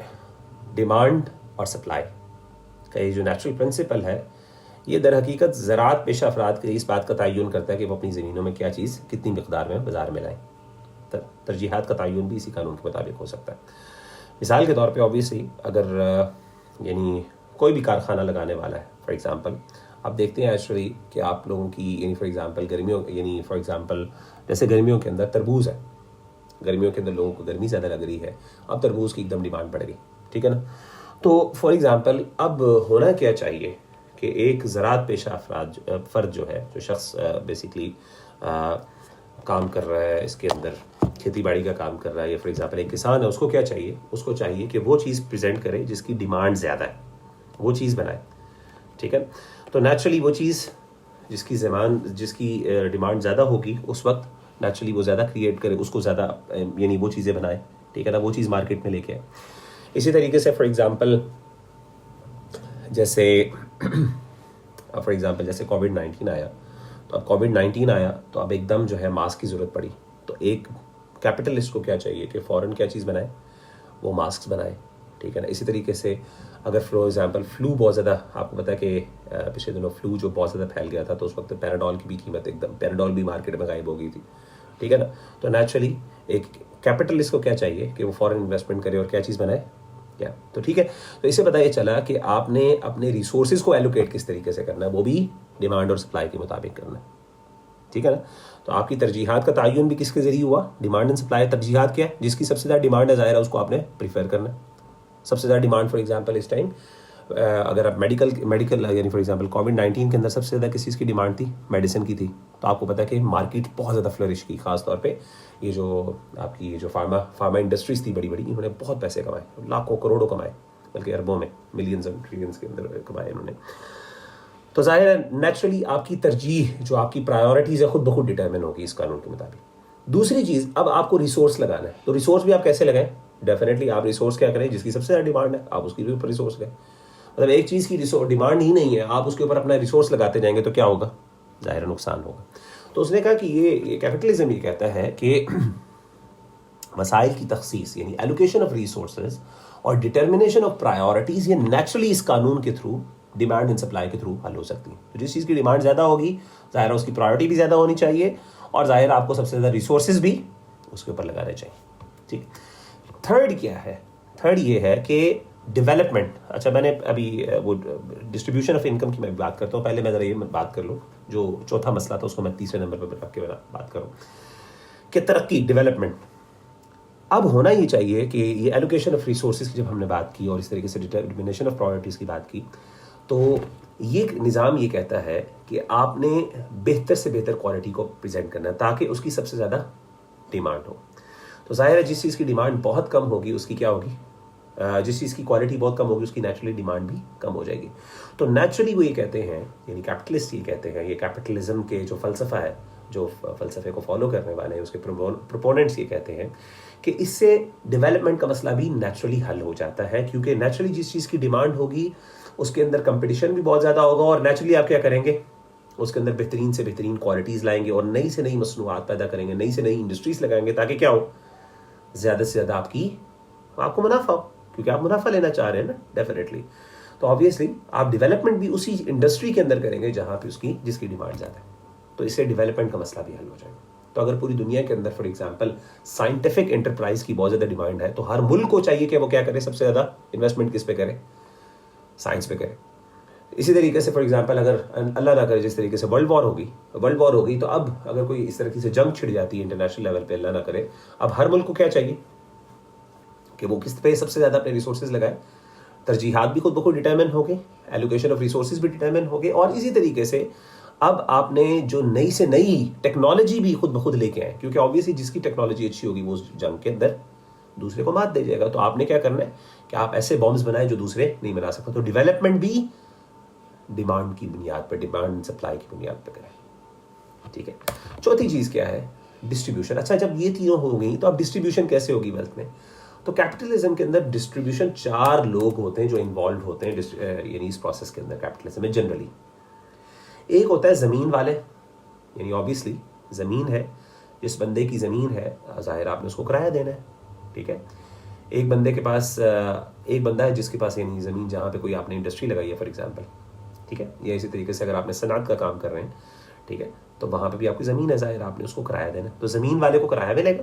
[SPEAKER 1] ڈیمانڈ اور سپلائی کا یہ جو نیچرل پرنسپل ہے, یہ در حقیقت زراعت پیشہ افراد کے لیے اس بات کا تعین کرتا ہے کہ وہ اپنی زمینوں میں کیا چیز کتنی مقدار میں بازار میں لائیں. ترجیحات کا تعین بھی اسی قانون کے مطابق ہو سکتا ہے. مثال کے طور پہ آبویسلی اگر یعنی کوئی بھی کارخانہ لگانے والا ہے, فار ایگزامپل آپ دیکھتے ہیں ایکچولی کہ آپ لوگوں کی یعنی فار ایگزامپل گرمیوں, یعنی فار ایگزامپل جیسے گرمیوں کے اندر تربوز ہے, گرمیوں کے اندر لوگوں کو گرمی زیادہ لگ رہی ہے, اب تربوز کی ایک دم ڈیمانڈ بڑھ گئی. ٹھیک ہے نا. تو فار ایگزامپل اب ہونا کیا چاہیے کہ ایک زراعت پیشہ فرد جو ہے, جو شخص بیسیکلی کام کر رہا ہے اس کے اندر, کھیتی باڑی کا کام کر رہا ہے, یا فار ایگزامپل ایک کسان ہے, اس کو کیا چاہیے, اس کو چاہیے کہ وہ چیز پریزنٹ کرے جس کی ڈیمانڈ زیادہ ہے, وہ چیز بنائے. ٹھیک ہے. تو نیچرلی وہ چیز جس کی ڈیمانڈ زیادہ ہوگی اس وقت نیچرلی وہ زیادہ کریٹ کرے, اس کو زیادہ یعنی وہ چیزیں بنائے. ٹھیک ہے نا. وہ چیز مارکیٹ میں لے کے آئے. اسی طریقے سے فار ایگزامپل جیسے کووڈ-19 آیا, تو اب کووڈ-19 آیا تو اب ایک دم جو ہے ماسک کی ضرورت پڑی. تو ایک کیپٹلسٹ کو کیا چاہیے کہ فوراً کیا چیز بنائے, وہ ماسک بنائے. ٹھیک ہے نا. اسی طریقے سے اگر فار ایگزامپل فلو بہت زیادہ, آپ کو پتا ہے کہ پچھلے دنوں فلو جو بہت زیادہ پھیل گیا تھا, تو اس وقت پیراڈول کی بھی قیمت ایک دم, پیراڈول بھی مارکیٹ میں غائب ہو گئی تھی. ٹھیک ہے نا. تو نیچرلی ایک کیپٹلسٹ کو کیا چاہیے کہ وہ فوراً انویسٹمنٹ کرے اور کیا چیز بنائے, کیا. تو ٹھیک ہے. تو اس سے پتہ یہ چلا کہ آپ نے اپنے ریسورسز کو ایلوکیٹ کس طریقے سے کرنا ہے, وہ بھی ڈیمانڈ اور سپلائی کے مطابق کرنا ہے. ٹھیک ہے نا. تو آپ کی ترجیحات کا تعین بھی کس کے ذریعے ہوا, ڈیمانڈ اینڈ سپلائی. ترجیحات کیا ہے, جس کی سب سے زیادہ ڈیمانڈ ہے ظاہر ہے اس کو آپ نے پریفر کرنا ہے. سب سے زیادہ ڈیمانڈ فار ایگزامپل اس ٹائم اگر آپ میڈیکل یعنی فار ایگزامپل کووڈ-19 کے اندر سب سے زیادہ کس چیز کی ڈیمانڈ تھی؟ میڈیسن کی تھی. تو آپ کو پتا ہے کہ مارکیٹ بہت زیادہ فلرش کی, خاص طور پہ یہ جو آپ کی جو فارما انڈسٹریز تھی بڑی بڑی, انہوں نے بہت پیسے کمائے, لاکھوں کروڑوں کمائے, بلکہ اربوں میں, ملینز اور ٹریلینز کے اندر کمائے انہوں نے. تو ظاہر ہے نیچرلی آپ کی ترجیح جو آپ کی پرائیورٹیز ہے خود بخود ڈیٹرمن ہوگی اس قانون کے مطابق. دوسری چیز, اب آپ کو ریسورس لگانا ہے, تو ریسورس بھی آپ کیسے لگائیں؟ ڈیفینیٹلی آپ ریسورس کیا کریں, جس کی سب سے زیادہ ڈیمانڈ ہے آپ اس کی اوپر ریسورس لیں. مطلب ایک چیز کی ڈیمانڈ ہی نہیں ہے, آپ اس کے اوپر اپنا ریسورس لگاتے جائیں گے تو کیا ہوگا؟ ظاہر نقصان ہوگا. تو اس نے کہا کہ یہ کیپٹلزم یہ کہتا ہے کہ وسائل کی تخصیص یعنی ایلوکیشن آف ریسورسز اور ڈٹرمنیشن آف پرائیورٹیز, یہ نیچرلی اس قانون کے تھرو, ڈیمانڈ اینڈ سپلائی کے تھرو حل ہو سکتی ہیں. تو جس چیز کی ڈیمانڈ زیادہ ہوگی ظاہر اس کی پرائیورٹی بھی زیادہ ہونی چاہیے, اور ظاہر آپ کو سب سے زیادہ ریسورسز بھی اس کے اوپر لگانے چاہیے. ٹھیک. تھرڈ کیا ہے؟ تھرڈ یہ ہے کہ ڈیولپمنٹ. اچھا میں نے ابھی وہ ڈسٹریبیوشن آف انکم کی میں بات کرتا ہوں, پہلے میں ذرا یہ بات کر لوں جو چوتھا مسئلہ تھا اس کو میں تیسرے نمبر پہ رکھ کے بات کروں کہ ترقی, ڈیولپمنٹ. اب ہونا یہ چاہیے کہ یہ ایلوکیشن آف ریسورسز کی جب ہم نے بات کی اور اس طریقے سے ڈٹرمنیشن آف پرائیورٹیز کی بات کی, تو یہ نظام یہ کہتا ہے کہ آپ نے بہتر سے بہتر کوالٹی کو پریزنٹ کرنا ہے تاکہ اس کی سب سے زیادہ ڈیمانڈ ہو. تو ظاہر ہے جس چیز کی ڈیمانڈ بہت کم ہوگی اس کی کیا ہوگی, جس چیز کی کوالٹی بہت کم ہوگی اس کی نیچرلی ڈیمانڈ بھی کم ہو جائے گی. تو نیچرلی وہ یہ کہتے ہیں, یعنی کیپٹلسٹ یہ کہتے ہیں, یہ کیپٹلزم کے جو فلسفہ ہے, جو فلسفے کو فالو کرنے والے ہیں اس کے پروپوننٹس یہ کہتے ہیں کہ اس سے ڈیولپمنٹ کا مسئلہ بھی نیچرلی حل ہو جاتا ہے, کیونکہ نیچرلی جس چیز کی ڈیمانڈ ہوگی اس کے اندر کمپٹیشن بھی بہت زیادہ ہوگا, اور نیچرلی آپ کیا کریں گے, اس کے اندر بہترین سے بہترین کوالٹیز لائیں گے اور نئی سے نئی مصنوعات پیدا کریں گے, نئی سے نئی انڈسٹریز لگائیں گے تاکہ کیا ہو, زیادہ سے زیادہ آپ کو منافع ہو, کیونکہ آپ منافع لینا چاہ رہے ہیں نا ڈیفینیٹلی. تو آبویسلی آپ ڈیولپمنٹ بھی اسی انڈسٹری کے اندر کریں گے جہاں پہ جس کی ڈیمانڈ زیادہ ہے, تو اس سے ڈیولپمنٹ کا مسئلہ بھی حل ہو جائے گا. تو اگر پوری دنیا کے اندر فار ایگزامپل سائنٹیفک انٹرپرائز کی بہت زیادہ ڈیمانڈ ہے, تو ہر ملک کو چاہیے کہ وہ کیا کرے, سب سے زیادہ انویسٹمنٹ کس پہ کرے, سائنس پہ کرے. اسی طریقے سے فار ایگزامپل اگر اللہ نہ کرے جس طریقے سے ورلڈ وار ہوگی, تو اب اگر کوئی اس طریقے سے جنگ چھڑ جاتی ہے انٹرنیشنل لیول پہ, اللہ نہ کرے, اب ہر ملک کو کیا چاہیے کہ وہ کس پہ سب سے زیادہ اپنے ریسورسز لگائے. ترجیحات بھی خود بخود ڈیٹرمن ہو گئے, ایلوکیشن آف ریسورسز بھی ڈیٹرمن ہو گئے, اور اسی طریقے سے اب آپ نے جو نئی سے نئی ٹیکنالوجی بھی خود بخود لے کے آئے, کیونکہ آبویسلی جس کی ٹیکنالوجی اچھی ہوگی وہ جنگ کے اندر دوسرے کو مات دے جائے گا. تو آپ نے کیا کرنا ہے کہ آپ ایسے بامبس بنائیں جو دوسرے نہیں بنا سکتے. تو ڈیولپمنٹ بھی ڈیمانڈ کی بنیاد پہ, ڈیمانڈ سپلائی کی بنیاد پہ کریں. ٹھیک ہے. چوتھی چیز کیا ہے, ڈسٹریبیوشن. اچھا جب یہ تینوں ہو گئی تو اب ڈسٹریبیوشن کیسے ہوگی ویلتھ میں؟ تو کیپٹلزم کے اندر ڈسٹریبیوشن 4 لوگ ہوتے ہیں جو انوالوڈ ہوتے ہیں یعنی اس پروسیس کے اندر کیپٹلزم میں جنرلی. ایک ہوتا ہے زمین والے, یعنی آبویسلی زمین ہے, جس بندے کی زمین ہے ظاہر آپ نے اس کو کرایہ دینا ہے. ٹھیک ہے. ایک بندے کے پاس ایک بندہ ہے جس کے پاس یعنی زمین جہاں پہ کوئی آپ نے انڈسٹری لگائی ہے فار ایگزامپل. ٹھیک ہے. یا اسی طریقے سے اگر آپ نے صنعت کا کام کر رہے ہیں, ٹھیک ہے, تو وہاں پہ بھی آپ کی زمین ہے, ظاہر آپ نے اس کو کرایہ دینا ہے. تو زمین والے کو کرایہ ملے گا,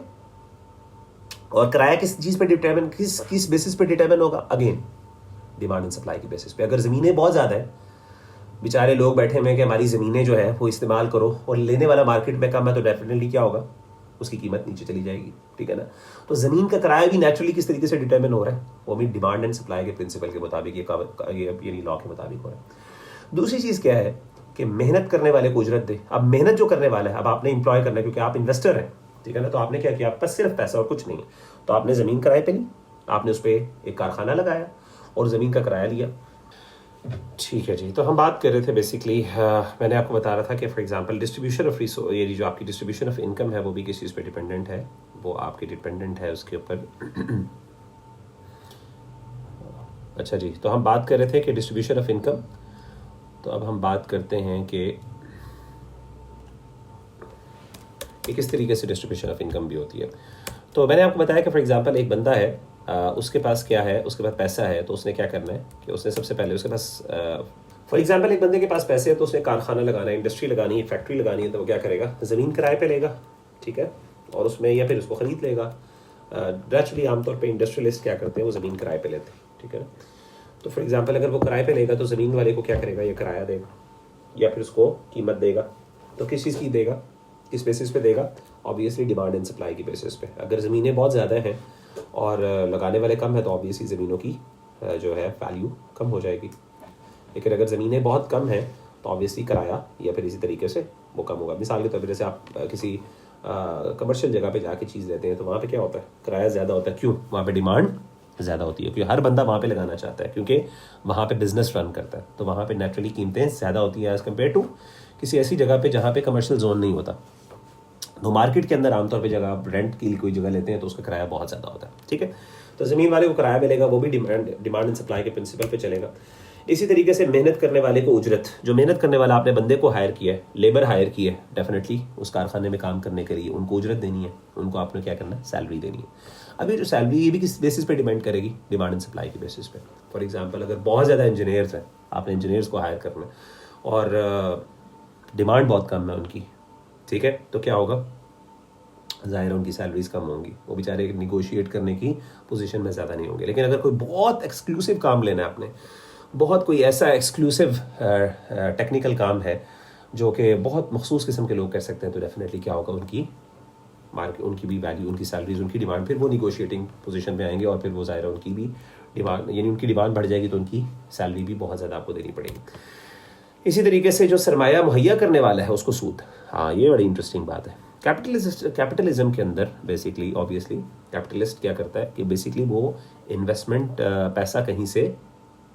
[SPEAKER 1] اور کرایہ کس چیز پہ ڈیٹرمن, کس بیسس پہ ڈیٹرمن ہوگا؟ اگین ڈیمانڈ اینڈ سپلائی کی بیسس پہ. اگر زمینیں بہت زیادہ ہیں, بیچارے لوگ بیٹھے ہوئے ہیں کہ ہماری زمینیں جو ہے وہ استعمال کرو, اور لینے والا مارکیٹ میں کم ہے, تو ڈیفینیٹلی کیا ہوگا, اس کی قیمت نیچے چلی جائے گی. ٹھیک ہے نا. تو زمین کا کرایہ بھی نیچرلی کس طریقے سے ڈیٹرمن ہو رہا ہے, وہ بھی ڈیمانڈ اینڈ سپلائی کے پرنسپل کے مطابق, یعنی لا کے مطابق ہو رہا ہے. دوسری چیز کیا ہے کہ محنت کرنے والے کو اجرت دے. اب محنت جو کرنے والا ہے, اب آپ نے امپلوائے کرنا ہے کیونکہ آپ انویسٹر ہیں. ٹھیک ہے نا. تو آپ نے کیا کیا, آپ پاس صرف پیسہ اور کچھ نہیں ہے, تو آپ نے زمین کرائے پہ لی, آپ نے اس پہ ایک کارخانہ لگایا اور زمین کا کرایہ لیا. ٹھیک ہے جی. تو ہم بات کر رہے تھے بیسکلی, میں نے آپ کو بتا رہا تھا کہ فار ایگزامپل ڈسٹریبیوشن آف یہ جو آپ کی ڈسٹریبیوشن آف انکم ہے وہ بھی کس چیز پہ ڈیپینڈنٹ ہے, وہ آپ کی ڈیپینڈنٹ ہے اس کے اوپر. اچھا جی. تو ہم بات کر رہے تھے کہ ڈسٹریبیوشن آف انکم. تو اب ہم بات کرتے ہیں کہ کس طریقے سے ڈسٹریبیوشن آف انکم بھی ہوتی ہے. تو میں نے آپ کو بتایا کہ فار ایگزامپل ایک بندہ ہے, اس کے پاس کیا ہے, اس کے پاس پیسہ ہے, تو اس نے کیا کرنا ہے کہ اس نے سب سے پہلے اس کے پاس فار ایگزامپل ایک بندے کے پاس پیسے ہے, تو اس نے کارخانہ لگانا ہے, انڈسٹری لگانی ہے, فیکٹری لگانی ہے, تو وہ کیا کرے گا, زمین کرائے پہ لے گا. ٹھیک ہے. اور اس میں یا پھر اس کو خرید لے گا. نیچرلی عام طور پہ انڈسٹریلسٹ کیا کرتے ہیں, وہ زمین کرائے پہ لیتے ہیں. ٹھیک ہے نا. تو فار ایگزامپل اگر وہ کرائے پہ لے گا تو زمین والے کو کیا کرے گا, یہ کرایہ دے گا یا پھر اس کو قیمت دے گا. تو کس چیز کی دے گا, کس بیسس پہ دے گا؟ آبویسلی ڈیمانڈ اینڈ سپلائی کی بیسس پہ. اگر زمینیں بہت زیادہ ہیں اور لگانے والے کم ہیں تو آبویسلی زمینوں کی جو ہے ویلیو کم ہو جائے گی. لیکن اگر زمینیں بہت کم ہیں تو آبویسلی کرایہ یا پھر اسی طریقے سے وہ کم ہوگا. مثال کے طور پہ جیسے آپ کسی کمرشل جگہ پہ جا کے چیز لیتے ہیں تو وہاں پہ کیا ہوتا ہے, کرایہ زیادہ ہوتا ہے. کیوں؟ وہاں پہ ڈیمانڈ زیادہ ہوتی ہے, کیونکہ ہر بندہ وہاں پہ لگانا چاہتا ہے, کیونکہ وہاں پہ بزنس رن کرتا ہے. تو وہاں پہ نیچرلی قیمتیں زیادہ ہوتی ہیں ایز کمپیئر ٹو کسی ایسی جگہ پہ جہاں پہ کمرشل زون نہیں ہوتا. تو مارکیٹ کے اندر عام طور پہ جگہ آپ رینٹ کے لیے کوئی جگہ لیتے ہیں تو اس کا کرایہ بہت زیادہ ہوتا ہے. ٹھیک ہے, تو زمین والے کو کرایہ ملے گا, وہ بھی ڈیمانڈ اینڈ سپلائی کے پرنسپل پہ چلے گا. اسی طریقے سے محنت کرنے والے کو اجرت, جو محنت کرنے والا آپ نے بندے کو ہائر کیا ہے, لیبر ہائر کی ہے, ڈیفینیٹلی اس کارخانے میں کام کرنے کے لیے ان کو اجرت دینی ہے, ان کو آپ نے کیا کرنا ہے, سیلری دینی ہے. اب یہ جو سیلری یہ بھی کس بیسس پہ ڈیپینڈ کرے گی, ڈیمانڈ اینڈ سپلائی کے بیسس پہ. فار ایگزامپل اگر بہت زیادہ انجینئرس ہیں, آپ نے انجینئرس کو ہائر کرنا ہے اور ڈیمانڈ بہت کم ہے ان کی, ٹھیک ہے, تو کیا ہوگا, ظاہر ہے ان کی سیلریز کم ہوں گی, وہ بیچارے نیگوشیٹ کرنے کی پوزیشن میں زیادہ نہیں ہوں گے. لیکن اگر کوئی بہت ایکسکلوسیو کام لینا ہے آپ نے, بہت کوئی ایسا ایکسکلوسیو ٹیکنیکل کام ہے جو کہ بہت مخصوص قسم کے لوگ کر سکتے ہیں, تو ڈیفینیٹلی کیا ہوگا, ان کی مارکیٹ, ان کی بھی ویلیو, ان کی سیلریز, ان کی ڈیمانڈ, پھر وہ نیگوشیٹنگ پوزیشن میں آئیں گے اور پھر وہ ظاہر ہے ان کی بھی ڈیمانڈ, یعنی ان کی ڈیمانڈ بڑھ جائے گی تو ان کی سیلری بھی بہت زیادہ آپ کو دینی پڑے گی. اسی طریقے سے جو سرمایہ مہیا کرنے والا ہے اس کو سود. ہاں, یہ بڑی انٹرسٹنگ بات ہے. کیپٹلزم کے اندر بیسکلی آبویسلی کیپٹلسٹ کیا کرتا ہے کہ بیسکلی وہ انویسٹمنٹ پیسہ کہیں سے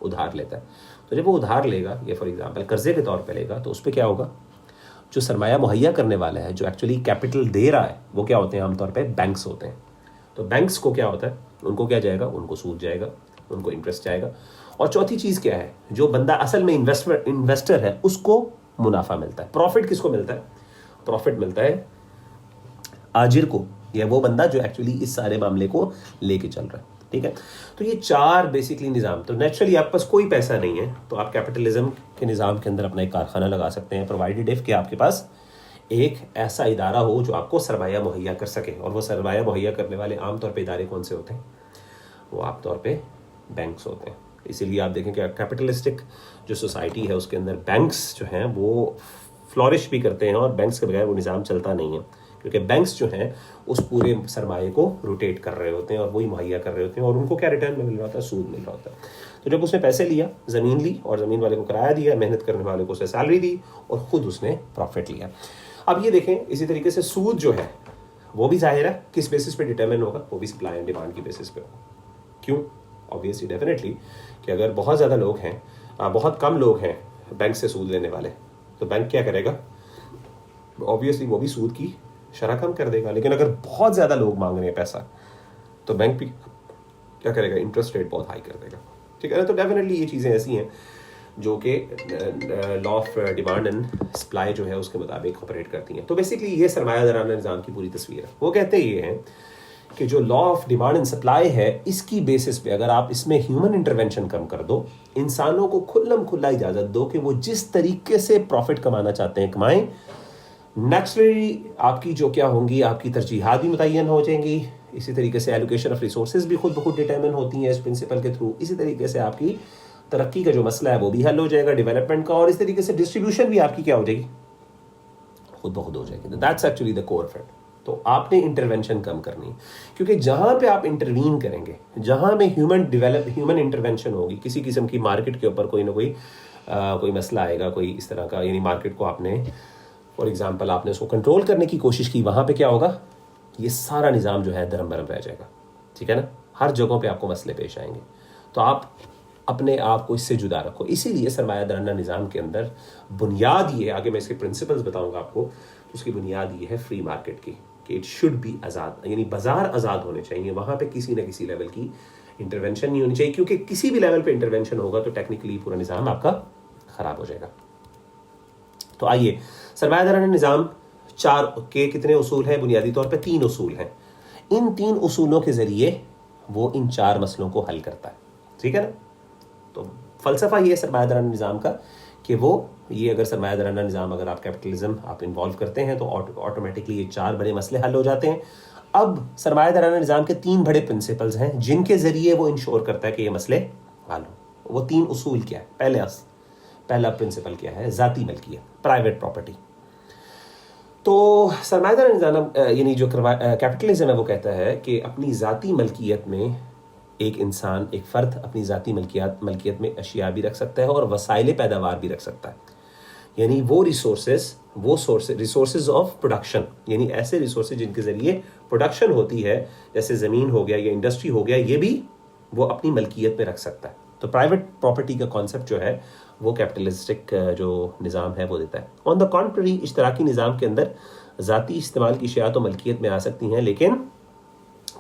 [SPEAKER 1] ادھار لیتا ہے. تو جب وہ ادھار لے گا, یا فار ایگزامپل قرضے کے طور پہ لے گا, تو اس پہ کیا ہوگا, جو سرمایہ مہیا کرنے والا ہے, جو ایکچولی کیپٹل دے رہا ہے, وہ کیا ہوتے ہیں, عام طور پہ بینکس ہوتے ہیں. تو بینکس کو کیا ہوتا ہے, ان کو کیا جائے گا, ان کو سود جائے گا, ان کو انٹرسٹ جائے گا. اور چوتھی چیز کیا ہے, جو بندہ اصل میں انویسٹر ہے اس کو منافع ملتا ہے. پروفٹ کس کو ملتا ہے, پروفٹ ملتا ہے آجر کو, یا وہ بندہ جو ایکچولی اس سارے معاملے کو لے کے چل رہا ہے. ٹھیک ہے, تو یہ چار بیسکلی نظام. تو نیچرلی آپ پاس کوئی پیسہ نہیں ہے تو آپ کیپٹلزم کے نظام کے اندر اپنا ایک کارخانہ لگا سکتے ہیں, پرووائڈیڈ اف کہ آپ کے پاس ایک ایسا ادارہ ہو جو آپ کو سرمایہ مہیا کر سکے. اور وہ سرمایہ مہیا کرنے والے عام طور پہ ادارے کون سے ہوتے ہیں, وہ عام طور پہ بینکس ہوتے ہیں. اسی لیے آپ دیکھیں کہ کیپٹلسٹک جو سوسائٹی ہے اس کے اندر بینکس جو ہیں وہ فلورش بھی کرتے ہیں, اور بینکس کے بغیر وہ نظام چلتا نہیں ہے, کیونکہ بینکس جو ہیں اس پورے سرمایے کو روٹیٹ کر رہے ہوتے ہیں اور وہی مہیا کر رہے ہوتے ہیں, اور ان کو کیا ریٹرن میں مل رہا ہوتا ہے, سود مل رہا ہوتا ہے. تو جب اس نے پیسے لیا, زمین لی, اور زمین والے کو کرایہ دیا, محنت کرنے والے کو اسے سیلری دی, اور خود اس نے پروفٹ لیا. اب یہ دیکھیں اسی طریقے سے سود جو ہے وہ بھی ظاہر ہے کس بیسس پہ ڈیٹرمن ہوگا, وہ بھی سپلائی اینڈ ڈیمانڈ کی بیسس پہ ہوگا. کیوں؟ آبویسلی ڈیفینیٹلی کہ اگر بہت زیادہ لوگ ہیں, بہت کم لوگ ہیں بینک سے سود لینے والے, تو بینک کیا کرے گا, آبویسلی وہ بھی سود کی شرح کم کر دے گا. لیکن اگر بہت زیادہ لوگ مانگ رہے ہیں پیسہ, تو بینک بھی کیا کرے گا, انٹرسٹ ریٹ بہت ہائی کر دے گا. ٹھیک ہے نا. تو ڈیفینیٹلی یہ چیزیں ایسی ہیں جو کہ law of demand and supply جو ہے اس کے مطابق آپریٹ کرتی ہیں. تو بیسکلی یہ سرمایہ دارانہ نظام کی پوری تصویر ہے. وہ کہتے یہ ہیں کہ جو law of demand and supply ہے, اس کی بیسس پہ اگر آپ اس میں ہیومن انٹرونشن کم کر دو, انسانوں کو کھلم کھلا اجازت دو کہ وہ جس طریقے سے پروفٹ کمانا چاہتے ہیں کمائیں, نیچرلی آپ کی جو کیا ہوں گی, آپ کی ترجیحات بھی متعین ہو جائیں گی. اسی طریقے سے ایلوکیشن آف ریسورسز بھی خود بخود ڈیٹرمن ہوتی ہیں اس پرنسپل کے تھرو. اسی طریقے سے آپ کی ترقی کا جو مسئلہ ہے وہ بھی حل ہو جائے گا, ڈیولپمنٹ کا, اور اس طریقے سے ڈسٹریبیوشن بھی آپ کی کیا ہو جائے گی, خود بخود ہو جائے گی. That's actually the core fact. تو آپ نے انٹرونشن کم کرنی ہے, کیونکہ جہاں پہ آپ انٹروین کریں گے, جہاں میں ہیومن انٹرونشن ہوگی, کسی قسم کی مارکیٹ کے اوپر کوئی نہ کوئی مسئلہ آئے گا, کوئی اس طرح کا, یعنی مارکیٹ کو آپ نے فار ایگزامپل آپ نے اس کو کنٹرول کرنے کی کوشش کی, وہاں پہ کیا ہوگا, یہ سارا نظام جو ہے درم برم رہ جائے گا. ٹھیک ہے نا. ہر جگہوں پہ آپ کو مسئلے پیش آئیں گے. تو آپ اپنے آپ کو اس سے جدا رکھو. اسی لیے سرمایہ دارانہ نظام کے اندر بنیاد یہ ہے, آگے میں اس کے پرنسپلز بتاؤں گا آپ کو, اس کی بنیاد یہ ہے فری مارکیٹ کی, کہ اٹ شوڈ بی آزاد, یعنی بازار آزاد ہونے چاہیے. وہاں پہ کسی نہ کسی لیول کی انٹرونشن نہیں ہونی چاہیے, کیونکہ کسی بھی لیول پہ انٹرونشن ہوگا تو ٹیکنیکلی پورا نظام آپ کا خراب ہو جائے گا. تو آئیے, سرمایہ دارانہ نظام چار کے کتنے اصول ہیں, بنیادی طور پہ 3 اصول ہیں. ان 3 اصولوں کے ذریعے وہ ان 4 مسئلوں کو حل کرتا ہے. ٹھیک ہے نا. تو فلسفہ یہ ہے سرمایہ دارانہ نظام کا کہ وہ یہ اگر سرمایہ دارانہ نظام, اگر آپ کیپٹلزم آپ انوالو کرتے ہیں تو آٹومیٹکلی یہ 4 بڑے مسئلے حل ہو جاتے ہیں. اب سرمایہ دارانہ نظام کے 3 بڑے پرنسپلز ہیں جن کے ذریعے وہ انشور کرتا ہے کہ یہ مسئلے حل ہوں. وہ 3 اصول کیا ہے؟ پہلا پرنسپل کیا ہے, ذاتی ملکیت, پرائیویٹ پراپرٹی. تو سرمایہ دارانہ نظام یعنی جو کیپٹلزم ہے وہ کہتا ہے کہ اپنی ذاتی ملکیت میں ایک انسان، ایک فرد اپنی ذاتی ملکیت میں اشیاء بھی رکھ سکتا ہے اور وسائل پیداوار بھی رکھ سکتا ہے. یعنی وہ ریسورسز آف پروڈکشن، یعنی ایسے ریسورسز جن کے ذریعے پروڈکشن ہوتی ہے، جیسے زمین ہو گیا یا انڈسٹری ہو گیا، یہ بھی وہ اپنی ملکیت میں رکھ سکتا ہے. تو پرائیویٹ پراپرٹی کا کانسیپٹ جو ہے وہ کیپٹلسٹک جو نظام ہے وہ دیتا ہے. آن دا کانٹری، اشتراکی نظام کے اندر ذاتی استعمال کی اشیاء تو ملکیت میں آ سکتی ہیں، لیکن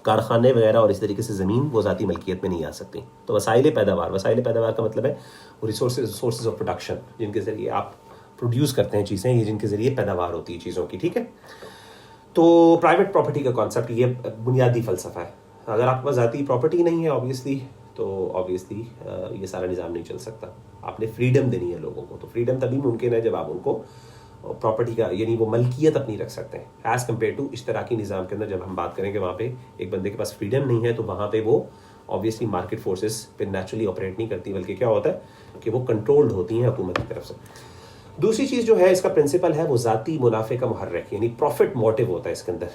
[SPEAKER 1] کارخانے وغیرہ اور اس طریقے سے زمین وہ ذاتی ملکیت میں نہیں آ سکتی. تو وسائل پیداوار کا مطلب ہے وہ ریسورسز آف پروڈکشن، جن کے ذریعے آپ پروڈیوس کرتے ہیں چیزیں، یہ جن کے ذریعے پیداوار ہوتی ہے چیزوں کی. ٹھیک ہے. تو پرائیویٹ پراپرٹی کا کانسیپٹ یہ بنیادی فلسفہ ہے. اگر آپ کے پاس ذاتی پراپرٹی نہیں ہے آبویسلی یہ سارا نظام نہیں چل سکتا. آپ نے فریڈم دینی ہے لوگوں کو. تو فریڈم تبھی ممکن ہے جب آپ ان کو پراپرٹی کا، یعنی وہ ملکیت اپنی رکھ سکتے ہیں، ایز کمپیئر ٹو اشتراکی نظام کے اندر. جب ہم بات کریں کہ وہاں پہ ایک بندے کے پاس فریڈم نہیں ہے، تو وہاں پہ وہ آبویسلی مارکیٹ فورسز پہ نیچرلی آپریٹ نہیں کرتی، بلکہ کیا ہوتا ہے کہ وہ کنٹرولڈ ہوتی ہیں حکومت کی طرف سے. دوسری چیز جو ہے اس کا پرنسپل ہے وہ ذاتی منافع کا محرک، یعنی پروفٹ موٹیو ہوتا ہے اس کے اندر.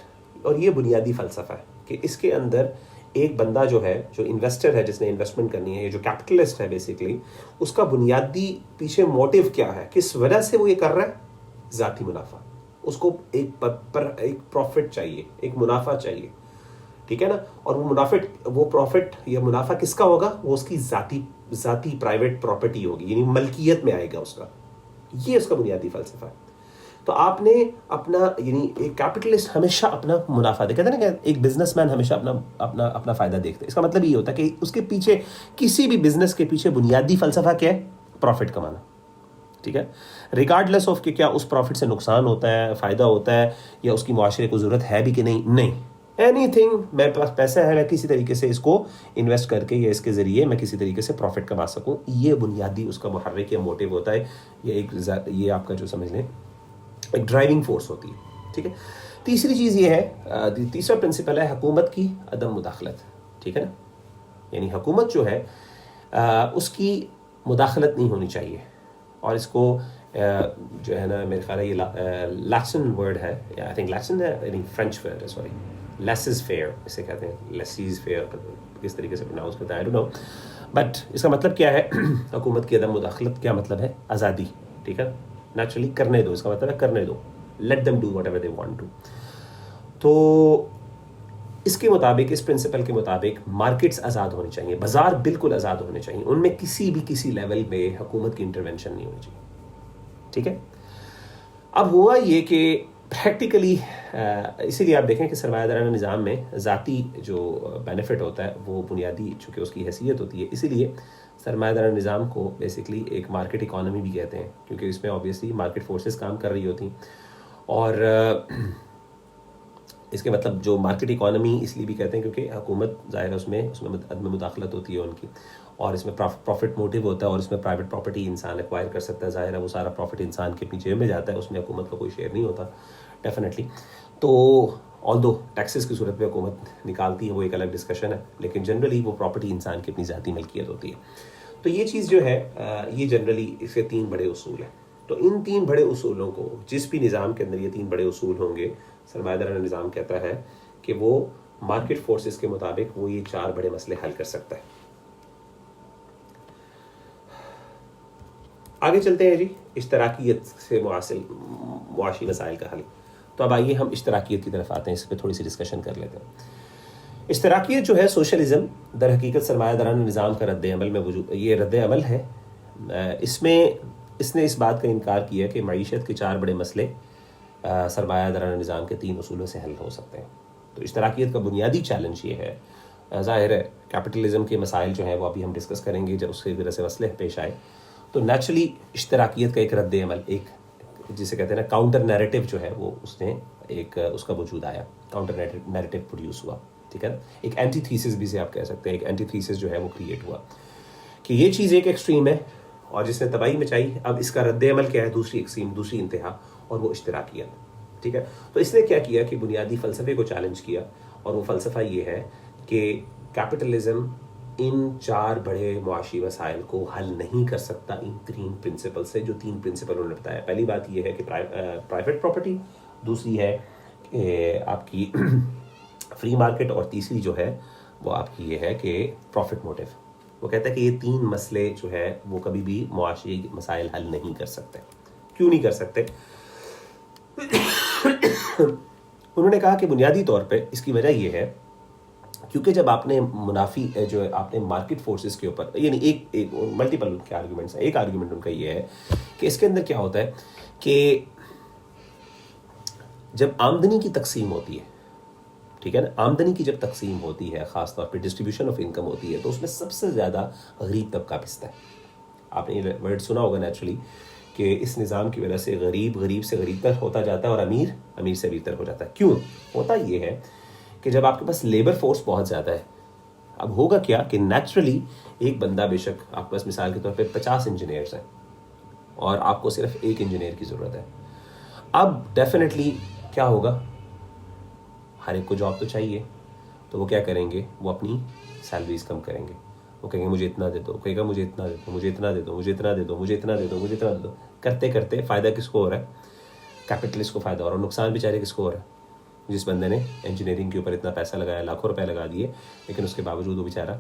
[SPEAKER 1] اور یہ بنیادی فلسفہ ہے کہ اس کے اندر ایک بندہ جو ہے، جو انویسٹر ہے، جس نے انویسٹمنٹ کرنی ہے، جو کیپٹلسٹ ہے بیسیکلی، اس کا بنیادی پیچھے موٹیو کیا ہے، کس وجہ سے وہ یہ کر رہا ہے؟ ذاتی منافع. اس کو ایک پروفٹ چاہیے، ایک منافع چاہیے. ٹھیک ہے نا. اور وہ پروفٹ یا منافع کس کا ہوگا؟ وہ اس کی ذاتی پرائیویٹ پراپرٹی ہوگی، یعنی ملکیت میں آئے گا اس کا. یہ اس کا بنیادی فلسفہ ہے. تو آپ نے اپنا، یعنی ایک کیپٹلسٹ ہمیشہ اپنا منافع دیکھتے ہیں نا، کہ ایک بزنس مین ہمیشہ اپنا فائدہ دیکھتے ہیں. اس کا مطلب یہ ہوتا ہے کہ اس کے پیچھے، کسی بھی بزنس کے پیچھے بنیادی فلسفہ کیا ہے؟ پروفٹ کمانا. ٹھیک ہے. ریگارڈلیس آف کہ کیا اس پروفٹ سے نقصان ہوتا ہے، فائدہ ہوتا ہے، یا اس کی معاشرے کو ضرورت ہے بھی کہ نہیں. اینی تھنگ، میرے پاس پیسہ ہے، میں کسی طریقے سے اس کو انویسٹ کر کے یا اس کے ذریعے میں کسی طریقے سے پروفٹ کما سکوں. یہ بنیادی اس کا محرک یا موٹیو ہوتا ہے. یہ آپ کا جو سمجھ لیں ایک ڈرائیونگ فورس ہوتی ہے. ٹھیک ہے. تیسری چیز یہ ہے، تیسرا پرنسپل ہے حکومت کی عدم مداخلت. ٹھیک ہے نا. یعنی حکومت جو ہے اس کی مداخلت نہیں ہونی چاہیے. اور اس کو جو ہے نا، میرے خیال ہے یہ لیسن ورڈ ہے، آئی تھنک لیسن ہے، یعنی فرینچ ورڈ ہے، سوری، لیس از فیئر اسے کہتے ہیں. لیس فیئر کس طریقے سے پروناؤنس کرتا ہے آئی ڈونٹ نو، بٹ اس کا مطلب کیا ہے؟ حکومت کی عدم مداخلت کیا مطلب ہے؟ آزادی. ٹھیک ہے. نیچرلی کرنے دو، اس کا مطلب ہے کرنے دو. Let them do whatever they want to. تو اس کے مطابق، اس پرنسپل کے مطابق مارکیٹس آزاد ہونے چاہیے، بازار بالکل آزاد ہونے چاہیے. ان میں کسی لیول میں حکومت کی انٹرونشن نہیں ہونی چاہیے. ٹھیک ہے. اب ہوا یہ کہ پریکٹیکلی، اسی لیے آپ دیکھیں کہ سرمایہ دارانہ نظام میں ذاتی جو بینیفٹ ہوتا ہے وہ بنیادی، چونکہ اس کی حیثیت ہوتی ہے، اسی لیے سرمایہ دارانہ نظام کو بیسکلی ایک مارکیٹ اکانومی بھی کہتے ہیں، کیونکہ اس میں آبویسلی مارکیٹ فورسز کام کر رہی ہوتی ہیں. اور اس کے مطلب جو مارکیٹ اکانومی اس لیے بھی کہتے ہیں کیونکہ حکومت ظاہر ہے اس میں عدم مداخلت ہوتی ہے ان کی، اور اس میں پروفٹ موٹیو ہوتا ہے، اور اس میں پرائیویٹ پراپرٹی انسان ایکوائر کر سکتا ہے. ظاہر ہے وہ سارا پروفٹ انسان کے پیچھے میں جاتا ہے، اس میں حکومت کا کوئی شیئر نہیں ہوتا ڈیفینیٹلی. تو آلدو ٹیکسز کی صورت میں حکومت نکالتی ہے، وہ ایک الگ ڈسکشن ہے، لیکن جنرلی وہ پراپرٹی انسان کی اپنی ذاتی ملکیت ہوتی ہے. تو یہ چیز جو ہے یہ جنرلی اس کے 3 بڑے اصول ہیں. تو ان 3 بڑے اصولوں کو، جس بھی نظام کے اندر یہ 3 بڑے اصول ہوں گے، سرمایہ دارانہ نظام کہتا ہے کہ وہ مارکیٹ فورسز کے مطابق وہ یہ 4 بڑے مسئلے حل کر سکتا ہے. آگے چلتے ہیں جی، اشتراکیت سے معاشی مسائل کا حل. تو اب آئیے ہم اشتراکیت کی طرف آتے ہیں، اس پہ تھوڑی سی ڈسکشن کر لیتے ہیں. اشتراکیت جو ہے سوشلزم، در حقیقت سرمایہ دارانہ نظام کا رد عمل میں یہ رد عمل ہے. اس میں اس نے اس بات کا انکار کیا کہ معیشت کے 4 بڑے مسئلے سرمایہ دارانہ نظام کے 3 اصولوں سے حل ہو سکتے ہیں. تو اشتراکیت کا بنیادی چیلنج یہ ہے، ظاہر ہے کیپٹلزم کے مسائل جو ہیں وہ ابھی ہم ڈسکس کریں گے جب اس کی طرح سے مسئلے پیش آئے. تو نیچرلی اشتراکیت کا ایک رد عمل، ایک جسے کہتے ہیں نا کاؤنٹر نیریٹو جو ہے، وہ اس کا وجود آیا، کاؤنٹر نیریٹو پروڈیوس ہوا. ٹھیک ہے. ایک اینٹی تھیسس بھی سے آپ کہہ سکتے ہیں، ایک اینٹی تھیسس جو ہے وہ کریٹ ہوا کہ یہ چیز ایک ایکسٹریم ہے اور جس نے تباہی مچائی. اب اس کا رد عمل کیا ہے؟ دوسری ایکسٹریم، دوسری انتہا، اور وہ اشتراکیت. ٹھیک ہے. تو اس نے کیا کیا کہ بنیادی فلسفے کو چیلنج کیا، اور وہ فلسفہ یہ ہے کہ کیپٹلزم ان 4 بڑے معاشی مسائل کو حل نہیں کر سکتا ان 3 پرنسپل سے، جو 3 پرنسپل انہوں نے بتایا. پہلی بات یہ ہے کہ پرائیویٹ پراپرٹی، دوسری ہے کہ آپ کی فری مارکیٹ، اور تیسری جو ہے وہ آپ کی یہ ہے کہ پروفٹ موٹیو. وہ کہتا ہے کہ یہ 3 مسئلے جو ہے وہ کبھی بھی معاشی مسائل حل نہیں کر سکتے. کیوں نہیں کر سکتے؟ انہوں نے کہا کہ بنیادی طور پہ اس کی وجہ یہ ہے کیونکہ جب آپ نے منافی جو ہے آپ نے مارکیٹ فورسز کے اوپر، یعنی ایک ملٹیپل ان کے آرگیومنٹس ہیں، ایک آرگیومنٹ ان کا یہ ہے کہ اس کے اندر کیا ہوتا ہے کہ جب آمدنی کی تقسیم ہوتی ہے، ٹھیک ہے نا، آمدنی کی جب تقسیم ہوتی ہے، خاص طور پہ ڈسٹریبیوشن آف انکم ہوتی ہے، تو اس میں سب سے زیادہ غریب طبقہ پستا ہے. آپ نے یہ ورڈ سنا ہوگا نیچرلی کہ اس نظام کی وجہ سے غریب سے غریب تر ہوتا جاتا ہے اور امیر سے امیر تر ہو جاتا ہے. کیوں ہوتا یہ ہے کہ جب آپ کے پاس لیبر فورس بہت زیادہ ہے، اب ہوگا کیا کہ نیچرلی ایک بندہ، بے شک آپ کے پاس مثال کے طور پہ 50 انجینئرس ہیں اور آپ کو صرف ایک انجینئر کی ضرورت ہے. اب ڈیفینیٹلی کیا ہوگا، ہر ایک کو جاب تو چاہیے، تو وہ کیا کریں گے، وہ اپنی سیلریز کم کریں گے. وہ کہیں گے مجھے اتنا دے دو، کہے گا مجھے اتنا دے دو، مجھے اتنا دے دو، مجھے اتنا دے دو، مجھے اتنا دے دو، مجھے اتنا دے دو. کرتے کرتے فائدہ کس کو ہو رہا ہے؟ کیپٹلسٹ کو فائدہ ہو رہا ہے. اور نقصان بیچارے کس کو ہو رہا ہے؟ جس بندے نے انجینئرنگ کے اوپر اتنا پیسہ لگایا، لاکھوں روپے لگا دیے، لیکن اس کے باوجود وہ بیچارہ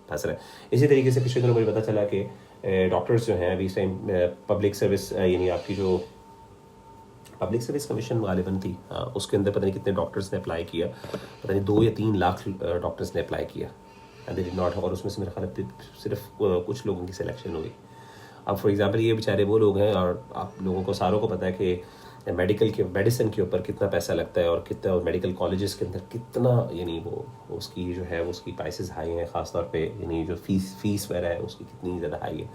[SPEAKER 1] پھنس رہا ہے. اسی طریقے سے پچھلے دنوں مجھے پتہ چلا کہ ڈاکٹرز جو ہیں ابھی اس ٹائم پبلک سروس، یعنی آپ کی جو پبلک سروس کمیشن غالباً تھی، اس کے اندر پتہ نہیں کتنے ڈاکٹرز نے اپلائی کیا، پتہ نہیں 2 یا 3 لاکھ ڈاکٹرز نے اپلائی کیا، اور اس میں سے میرے خیال ہے صرف کچھ لوگوں کی سلیکشن ہوئی. اب فار ایگزامپل یہ بیچارے وہ لوگ ہیں، اور آپ لوگوں کو ساروں کو پتہ ہے کہ میڈیسن کے اوپر کتنا پیسہ لگتا ہے، اور کتنا میڈیکل کالجز کے اندر کتنا، یعنی وہ اس کی جو ہے اس کی پرائسز ہائی ہیں، خاص طور پہ یعنی جو فیس وغیرہ ہے اس کی کتنی زیادہ ہائی ہے.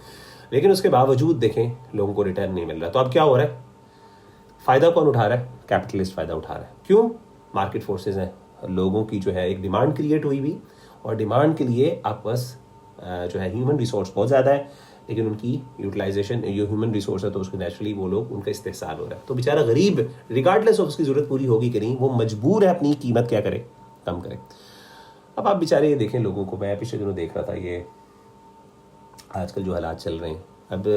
[SPEAKER 1] لیکن اس کے باوجود دیکھیں لوگوں کو ریٹرن نہیں مل رہا. تو اب کیا ہو رہا ہے؟ فائدہ کون اٹھا رہا ہے؟ کیپٹلسٹ فائدہ اٹھا رہا ہے. کیوں؟ مارکیٹ فورسز ہیں، لوگوں کی جو ہے ایک ڈیمانڈ کریٹ ہوئی بھی، اور ڈیمانڈ کے لیے آپ بس جو ہے ہیومن ریسورس بہت زیادہ ہے، لیکن ان کی یوٹیلائزیشن جو ہیومن ریسورس ہے تو اس کو نیچرلی وہ لوگ ان کا استحصال ہو رہا ہے. تو بیچارہ غریب ریگارڈلیس آف اس کی ضرورت پوری ہوگی کہ نہیں، وہ مجبور ہے اپنی قیمت کیا کرے، کم کرے. اب آپ بیچارے یہ دیکھیں لوگوں کو، میں پچھلے دنوں دیکھ رہا تھا یہ آج کل جو حالات چل رہے ہیں. اب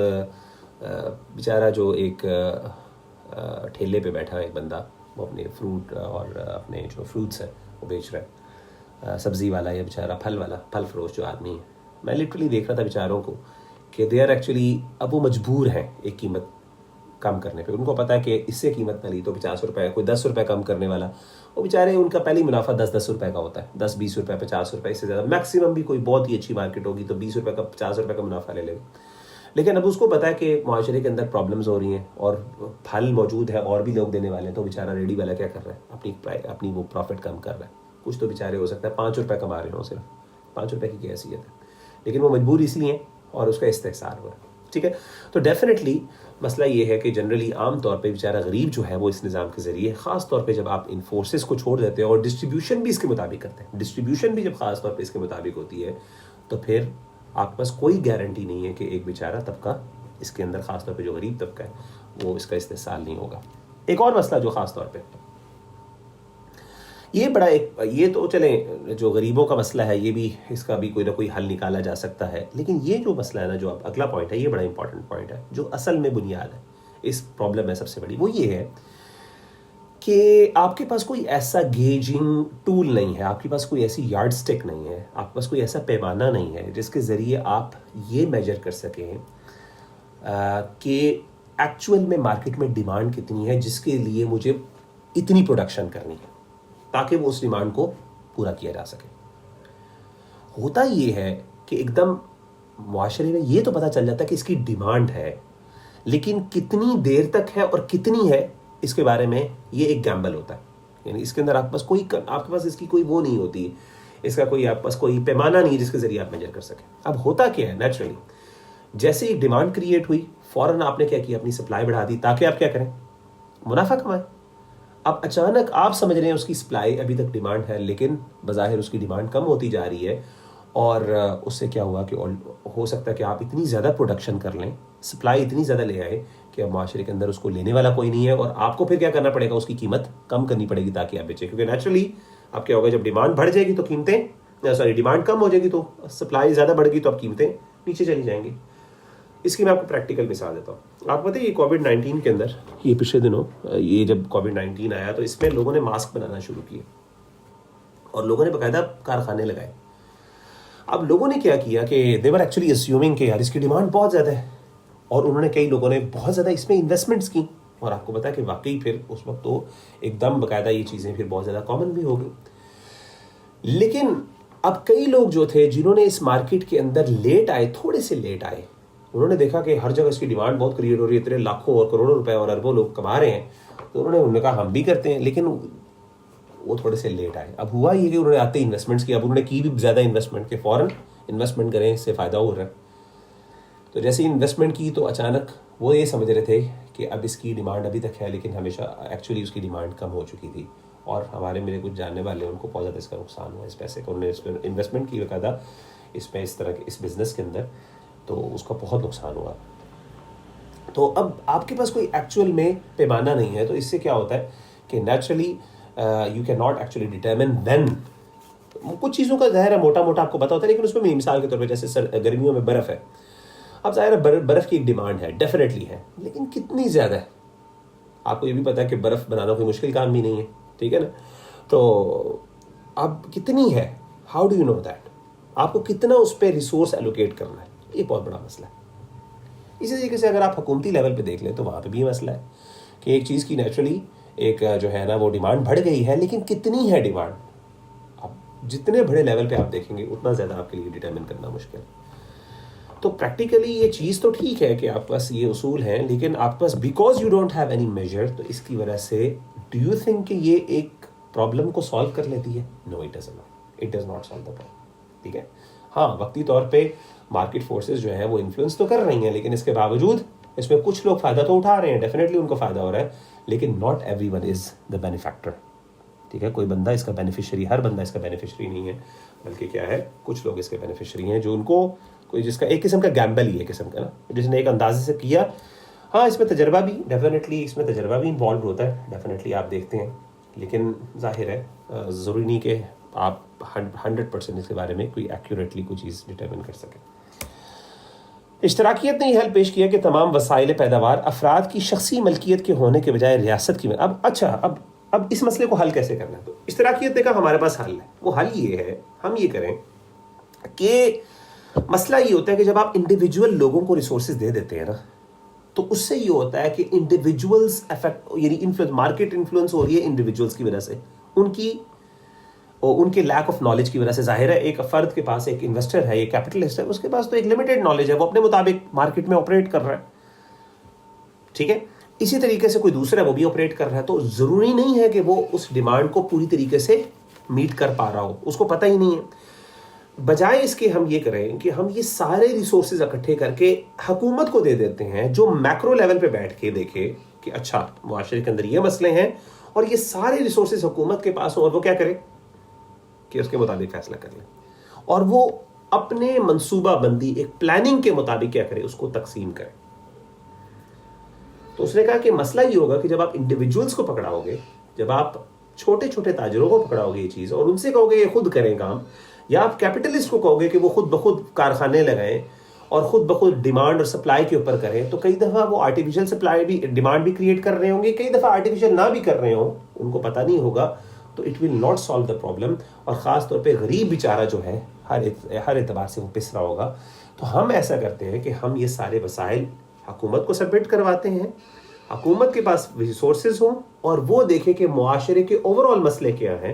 [SPEAKER 1] بیچارہ جو ایک ٹھیلے پہ بیٹھا ہے ایک بندہ، وہ اپنے فروٹ اور اپنے جو فروٹس ہیں وہ بیچ رہا ہے، سبزی والا یا بیچارہ پھل فروش جو آدمی ہے. میں لٹرلی دیکھ رہا تھا بیچاروں کو کہ دے آر ایکچولی، اب وہ مجبور ہیں ایک قیمت کم کرنے پہ. ان کو پتا ہے کہ اس سے قیمت نہ لی تو 50 روپے، کوئی 10 روپے کم کرنے والا، وہ بیچارے ان کا پہلی منافع 10 روپے کا ہوتا ہے، 10-20 روپے، 50 روپے، اس سے زیادہ میکسیمم بھی کوئی بہت ہی اچھی مارکیٹ ہوگی تو 20 روپے کا، 50 روپے کا منافع لے لے گا. لیکن اب اس کو پتا ہے کہ معاشرے کے اندر پرابلمز ہو رہی ہیں اور پھل موجود ہے اور بھی لوگ دینے والے ہیں، تو بیچارہ ریڈی والا کیا کر رہا ہے، اپنی وہ پروفٹ کم کر رہا ہے. کچھ تو بیچارے ہو سکتا ہے 5 روپے کما رہے ہوں، صرف 5 روپے کی کیا حیثیت ہے، لیکن وہ مجبور اس لیے اور اس کا استحصال ہو رہا ہے. ٹھیک ہے، تو ڈیفینیٹلی مسئلہ یہ ہے کہ جنرلی عام طور پہ بیچارہ غریب جو ہے وہ اس نظام کے ذریعے، خاص طور پہ جب آپ ان فورسز کو چھوڑ دیتے ہیں اور ڈسٹریبیوشن بھی اس کے مطابق کرتے ہیں، ڈسٹریبیوشن بھی جب خاص طور پہ اس کے مطابق ہوتی ہے، تو پھر آپ کے پاس کوئی گارنٹی نہیں ہے کہ ایک بیچارہ طبقہ اس کے اندر، خاص طور پہ جو غریب طبقہ ہے، وہ اس کا استحصال نہیں ہوگا. ایک اور مسئلہ جو خاص طور پہ یہ تو چلیں جو غریبوں کا مسئلہ ہے، یہ بھی اس کا بھی کوئی نہ کوئی حل نکالا جا سکتا ہے. لیکن یہ جو مسئلہ ہے نا، جو اگلا پوائنٹ ہے، یہ بڑا امپورٹنٹ پوائنٹ ہے، جو اصل میں بنیاد ہے اس پرابلم میں سب سے بڑی، وہ یہ ہے کہ آپ کے پاس کوئی ایسا گیجنگ ٹول نہیں ہے، آپ کے پاس کوئی ایسی یارڈ سٹک نہیں ہے، آپ کے پاس کوئی ایسا پیمانہ نہیں ہے جس کے ذریعے آپ یہ میجر کر سکیں کہ ایکچوئل میں مارکیٹ میں ڈیمانڈ کتنی ہے جس کے لیے مجھے اتنی پروڈکشن کرنی ہے تاکہ وہ اس ڈیمانڈ کو پورا کیا جا سکے. ہوتا یہ ہے کہ ایک دم معاشرے میں یہ تو پتہ چل جاتا ہے کہ اس کی ڈیمانڈ ہے، لیکن کتنی دیر تک ہے اور کتنی ہے اس کے بارے میں یہ ایک گیمبل ہوتا ہے. یعنی اس کے اندر آپ کے پاس اس کی کوئی وہ نہیں ہوتی، اس کا کوئی آپ کے پاس کوئی پیمانہ نہیں جس کے ذریعے آپ میجر کر سکیں. اب ہوتا کیا ہے، نیچرلی جیسے ایک ڈیمانڈ کریٹ ہوئی، فوراً آپ نے کیا کیا، اپنی سپلائی بڑھا دی تاکہ آپ کیا کریں، منافع کمائیں. اب اچانک آپ سمجھ رہے ہیں اس کی سپلائی ابھی تک ڈیمانڈ ہے، لیکن بظاہر اس کی ڈیمانڈ کم ہوتی جا رہی ہے، اور اس سے کیا ہوا کہ ہو سکتا ہے کہ آپ اتنی زیادہ پروڈکشن کر لیں، سپلائی اتنی زیادہ لے آئے کہ اب معاشرے کے اندر اس کو لینے والا کوئی نہیں ہے، اور آپ کو پھر کیا کرنا پڑے گا، اس کی قیمت کم کرنی پڑے گی تاکہ آپ بیچیں. کیونکہ نیچرلی اب کیا ہوگا، جب ڈیمانڈ بڑھ جائے گی تو ڈیمانڈ کم ہو جائے گی تو سپلائی زیادہ بڑھ گی تو اب قیمتیں نیچے چلی جائیں گی. اس کی میں آپ کو پریکٹیکل مثال دیتا ہوں. آپ پتہ ہے یہ کووڈ-19 کے اندر، یہ پچھلے دنوں یہ جب کووڈ-19 آیا تو اس میں لوگوں نے ماسک بنانا شروع کیے اور لوگوں نے باقاعدہ کارخانے لگائے. اب لوگوں نے کیا کیا کہ دے ور ایکچولی اسیومنگ کہ یار اس کی ڈیمانڈ بہت زیادہ ہے، اور انہوں نے کئی لوگوں نے بہت زیادہ اس میں انویسٹمنٹس کی، اور آپ کو پتا ہے کہ واقعی پھر اس وقت تو ایک دم باقاعدہ یہ چیزیں پھر بہت زیادہ کامن بھی ہو گئی۔ لیکن اب کئی لوگ جو تھے جنہوں نے اس مارکیٹ کے اندر لیٹ آئے، تھوڑے سے لیٹ آئے، انہوں نے دیکھا کہ ہر جگہ اس کی ڈیمانڈ بہت کریٹ ہو رہی ہے، اتنے لاکھوں اور کروڑوں روپے اور اربوں لوگ کما رہے ہیں، تو انہوں نے کہا ہم بھی کرتے ہیں، لیکن وہ تھوڑے سے لیٹ آئے۔ اب ہوا یہ کہ انہوں نے آتے ہی انویسٹمنٹس کی، اب انہوں نے کی بھی زیادہ انویسٹمنٹ، کہ فوراً انویسٹمنٹ کریں، اس سے فائدہ ہو رہا ہے۔ تو جیسے انویسٹمنٹ کی تو اچانک وہ یہ سمجھ رہے تھے کہ اب اس کی ڈیمانڈ ابھی تک ہے، لیکن ہمیشہ ایکچولی اس کی ڈیمانڈ کم ہو چکی تھی، اور ہمارے میرے کچھ جاننے والے ان کو بہت زیادہ اس کا نقصان ہوا، اس پیسے کو انہوں نے اس میں انویسٹمنٹ کی باقاعدہ اس میں، اس طرح کے اس بزنس کے اندر، تو اس کا بہت نقصان ہوا۔ تو اب آپ کے پاس کوئی ایکچوئل میں پیمانہ نہیں ہے، تو اس سے کیا ہوتا ہے کہ naturally you can not actually determine when, کچھ چیزوں کا ظاہر ہے موٹا موٹا آپ کو پتا ہوتا ہے، لیکن اس میں مثال کے طور پہ جیسے گرمیوں میں برف ہے، اب ظاہر ہے برف کی ایک ڈیمانڈ ہے، ڈیفینیٹلی ہے، لیکن کتنی زیادہ ہے؟ آپ کو یہ بھی پتا ہے کہ برف بنانا کوئی مشکل کام بھی نہیں ہے، ٹھیک ہے نا؟ تو اب کتنی ہے، how do you know that? آپ کو کتنا اس پہ ریسورس ایلوکیٹ کرنا ہے، یہ بہت بڑا مسئلہ ہے۔ اسی طریقے سے اگر آپ حکومتی لیول پہ دیکھ لیں تو وہاں پہ بھی مسئلہ ہے کہ ایک چیز کی نیچرلی ایک جو ہے نا وہ ڈیمانڈ بڑھ گئی ہے، لیکن کتنی ہے ڈیمانڈ؟ اب جتنے بڑے لیول پہ آپ دیکھیں گے اتنا زیادہ آپ کے لیے ڈیٹرمن کرنا مشکل ہے۔ تو پریکٹیکلی یہ چیز تو ٹھیک ہے کہ آپ کے پاس یہ اصول ہیں، لیکن آپ کے پاس because you don't have any major, تو اس کی وجہ سے ڈو یو تھنک کہ یہ ایک پرابلم کو سالو کر لیتی ہے؟ No, it does not solve the problem, ٹھیک ہے؟ ہاں وقتی طور پہ مارکیٹ فورسز جو ہیں وہ انفلوئنس تو کر رہی ہیں، لیکن اس کے باوجود اس میں کچھ لوگ فائدہ تو اٹھا رہے ہیں، ڈیفینیٹلی ان کو فائدہ ہو رہا ہے، لیکن not every one is the benefactor, ٹھیک ہے؟ کوئی بندہ اس کا بینیفیشری، ہر بندہ اس کا بینیفیشری نہیں ہے، بلکہ کیا ہے کچھ لوگ اس کے بینیفیشری ہیں جو ان کو کوئی جس کا ایک قسم کا گیمبل ہی ہے قسم کا نا، جس نے ایک اندازے سے کیا۔ ہاں اس میں تجربہ بھی ڈیفینیٹلی، اس میں تجربہ بھی انوالو ہوتا ہے، ڈیفینیٹلی آپ دیکھتے ہیں، لیکن ظاہر ہے ضروری نہیں کہ آپ 100% اس کے بارے میں کوئی ایکوریٹلی کوئی چیز ڈٹرمن کر سکیں۔ اشتراکیت نے یہ حل پیش کیا کہ تمام وسائل پیداوار افراد کی شخصی ملکیت کے ہونے کے بجائے ریاست کی۔ اب اس مسئلے کو حل کیسے کرنا ہے؟ تو اشتراکیت نے کہا ہمارے پاس حل ہے، وہ حل یہ ہے ہم یہ کریں کہ مسئلہ یہ ہوتا ہے کہ جب آپ انڈیویجول لوگوں کو ریسورسز دے دیتے ہیں نا، تو اس سے یہ ہوتا ہے کہ انڈیویجولز افیکٹ، یعنی انفلوئنس، مارکیٹ انفلوئنس ہو رہی ہے انڈیویجولز کی وجہ سے، ان کے لیک آف نالج کی وجہ سے۔ ظاہر ہے ایک فرد کے پاس، ایک انویسٹر ہے، ایک کیپٹلسٹ ہے، اس کے پاس تو ایک لمیٹڈ نالج ہے، وہ اپنے مطابق مارکیٹ میں آپریٹ کر رہا ہے، ٹھیک ہے؟ اسی طریقے سے کوئی دوسرا وہ بھی آپریٹ کر رہا ہے، تو ضروری نہیں ہے کہ وہ اس ڈیمانڈ کو پوری طریقے سے میٹ کر پا رہا ہو، اس کو پتہ ہی نہیں ہے۔ بجائے اس کے ہم یہ کریں کہ ہم یہ سارے ریسورسز اکٹھے کر کے حکومت کو دے دیتے ہیں، جو میکرو لیول پہ بیٹھ کے دیکھے کہ اچھا معاشرے کے اندر یہ مسئلے ہیں، اور یہ سارے ریسورسز حکومت کے پاس ہوں، اور وہ کیا کرے کہ اس کے مطابق فیصلہ کر لیں، اور وہ اپنے منصوبہ بندی ایک پلاننگ کے مطابق کیا کرے، اس کو تقسیم کرے۔ تو اس نے کہا کہ مسئلہ یہ ہوگا کہ جب آپ انڈیویجولز کو پکڑاؤ گے، جب آپ چھوٹے چھوٹے تاجروں کو پکڑاؤ گے یہ چیز، اور ان سے کہو گے یہ خود کریں کام، یا آپ کیپٹلسٹ کو کہو گے کہ وہ خود بخود کارخانے لگائیں اور خود بخود ڈیمانڈ اور سپلائی کے اوپر کریں، تو کئی دفعہ وہ آرٹیفیشل سپلائی بھی، ڈیمانڈ بھی کریٹ کر رہے ہوں گے، کئی دفعہ آرٹیفیشل نہ بھی کر رہے ہوں، ان کو پتہ نہیں ہوگا، تو it will not solve the problem, اور خاص طور پہ غریب بیچارہ جو ہے ہر اعتبار سے وہ پس رہا ہوگا۔ تو ہم ایسا کرتے ہیں کہ ہم یہ سارے وسائل حکومت کو سبمٹ کرواتے ہیں، حکومت کے پاس ریسورسز ہوں، اور وہ دیکھیں کہ معاشرے کے اوور آل مسئلے کیا ہیں،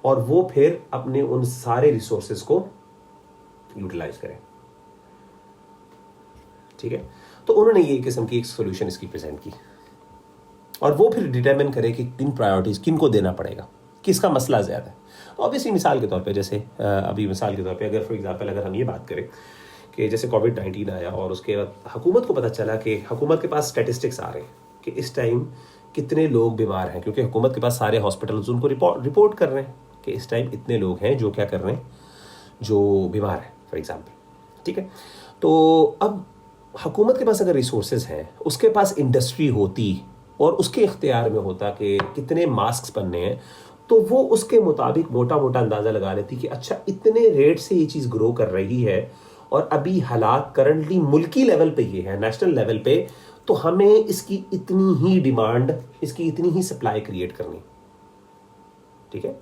[SPEAKER 1] اور وہ پھر اپنے ان سارے ریسورسز کو یوٹیلائز کریں، ٹھیک ہے؟ تو انہوں نے یہ قسم کی ایک سولوشن اس کی پریزنٹ کی، اور وہ پھر ڈیٹرمن کرے کہ کن پرائیورٹیز کن کو دینا پڑے گا، کس کا مسئلہ زیادہ ہے۔ تو obviously مثال کے طور پہ جیسے ابھی مثال کے طور پہ اگر فار ایگزامپل اگر ہم یہ بات کریں کہ جیسے کووڈ-19 آیا، اور اس کے بعد حکومت کو پتہ چلا کہ حکومت کے پاس اسٹیٹسٹکس آ رہے ہیں کہ اس ٹائم کتنے لوگ بیمار ہیں، کیونکہ حکومت کے پاس سارے ہاسپٹلز ان کو رپورٹ کر رہے ہیں کہ اس ٹائم اتنے لوگ ہیں جو کیا کر رہے ہیں، جو بیمار ہیں فار ایگزامپل، ٹھیک ہے؟ تو اب حکومت کے پاس اگر ریسورسز ہیں، اس کے پاس انڈسٹری ہوتی اور اس کے اختیار میں ہوتا کہ کتنے ماسکس بننے ہیں، تو وہ اس کے مطابق موٹا موٹا اندازہ لگا لیتی کہ اچھا اتنے ریٹ سے یہ چیز گرو کر رہی ہے، اور ابھی حالات کرنٹلی ملکی لیول پہ یہ ہے، نیشنل لیول پہ، تو ہمیں اس کی اتنی ہی ڈیمانڈ، اس کی اتنی ہی سپلائی کریٹ کرنی، ٹھیک ہے؟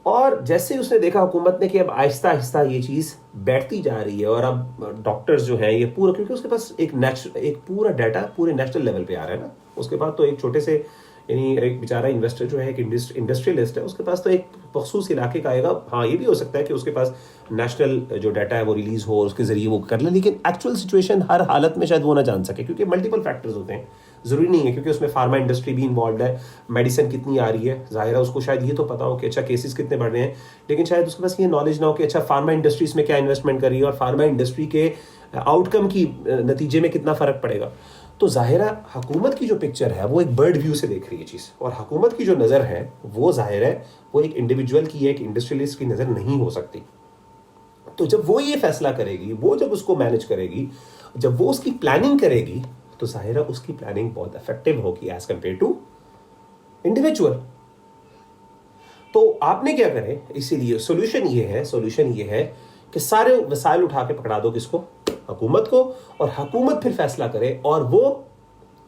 [SPEAKER 1] اور جیسے اس نے دیکھا حکومت نے کہ اب آہستہ آہستہ یہ چیز بیٹھتی جا رہی ہے اور اب ڈاکٹرز جو ہیں یہ پورا، کیونکہ اس کے پاس ایک پورا ڈیٹا پورے نیشنل لیول پہ آ رہا ہے نا، اس کے بعد تو ایک چھوٹے سے یعنی ایک بیچارہ انویسٹر جو ہے ایک انڈسٹریلسٹ ہے، اس کے پاس تو ایک مخصوص علاقے کا آئے گا. ہاں یہ بھی ہو سکتا ہے کہ اس کے پاس نیشنل جو ڈیٹا ہے وہ ریلیز ہو، اس کے ذریعے وہ کر لے، لیکن ایکچوئل سچویشن ہر حالت میں شاید وہ نہ جان سکے، کیونکہ ملٹیپل فیکٹرز ہوتے ہیں. ضروری نہیں ہے، کیونکہ اس میں فارما انڈسٹری بھی انوالوڈ ہے، میڈیسن کتنی آ رہی ہے، ظاہر ہے اس کو شاید یہ تو پتا ہو کہ اچھا کیسز کتنے بڑھ رہے ہیں، لیکن شاید اس کے پاس یہ نالج نہ ہو کہ اچھا فارما انڈسٹریز میں کیا انویسٹمنٹ کر رہی ہے اور فارما انڈسٹری کے آؤٹ کم کی نتیجے میں کتنا فرق پڑے گا. تو ظاہرہ حکومت کی جو پکچر ہے وہ ایک برڈ ویو سے دیکھ رہی ہے چیز، اور حکومت کی جو نظر ہے وہ ظاہر ہے وہ ایک انڈیویجول کی ہے، ایک انڈسٹریلسٹ کی نظر نہیں ہو سکتی. تو جب وہ یہ فیصلہ کرے گی، وہ جب اس کو مینج کرے گی، جب وہ اس کی پلاننگ کرے گی، تو ظاہر ہے اس کی پلاننگ بہت افیکٹو ہوگی ایز کمپیئر ٹو انڈیویجول. تو آپ نے کیا کریں، اسی لیے سولوشن یہ ہے کہ سارے وسائل اٹھا کے پکڑا دو کس کو، حکومت کو، اور حکومت پھر فیصلہ کرے اور وہ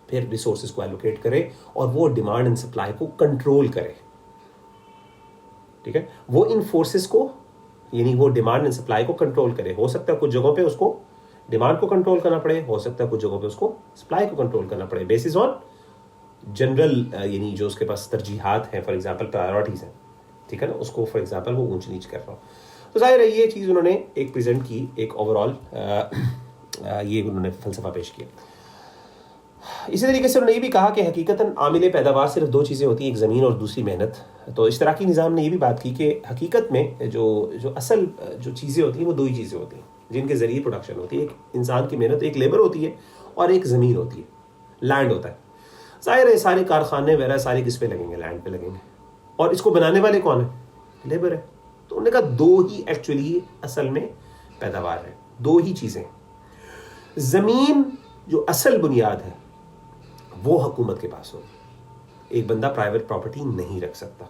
[SPEAKER 1] پھر ریسورسز کو ایلوکیٹ کرے اور وہ ڈیمانڈ اینڈ سپلائی کو کنٹرول کرے. ٹھیک ہے، وہ ان فورسز کو یعنی وہ ڈیمانڈ اینڈ سپلائی کو کنٹرول کرے. ہو سکتا ہے کچھ جگہوں پہ اس کو ڈیمانڈ کو کنٹرول کرنا پڑے، ہو سکتا ہے کچھ جگہوں پہ اس کو سپلائی کو کنٹرول کرنا پڑے بیسز آن جنرل یعنی جو اس کے پاس ترجیحات ہیں، فار ایگزامپل پرائیورٹیز ہیں. ٹھیک ہے نا، اس کو فار ایگزامپل وہ اونچ نیچ کر رہا ہو. تو ظاہر ہے یہ چیز انہوں نے ایک پریزنٹ کی، ایک اوور آل یہ انہوں نے فلسفہ پیش کیا. اسی طریقے سے انہوں نے یہ بھی کہا کہ حقیقتاً عامل پیداوار صرف دو چیزیں ہوتی ہیں، ایک زمین اور دوسری محنت. تو اشتراکی نظام نے یہ بھی بات کی کہ حقیقت میں جو اصل جو چیزیں ہوتی ہیں وہ دو ہی چیزیں ہوتی ہیں جن کے ذریعے پروڈکشن ہوتی ہے. ایک انسان کی محنت، ایک لیبر ہوتی ہے، اور ایک زمین ہوتی ہے، لینڈ ہوتا ہے. ظاہر ہے سارے کارخانے وغیرہ سارے کس پہ لگیں گے، لینڈ پہ لگیں گے، اور اس کو بنانے والے کون ہیں، لیبر ہے. تو انہوں نے کہا دو ہی ایکچولی اصل میں پیداوار ہے، دو ہی چیزیں. زمین جو اصل بنیاد ہے وہ حکومت کے پاس ہوگی. ایک بندہ پرائیویٹ پراپرٹی نہیں رکھ سکتا،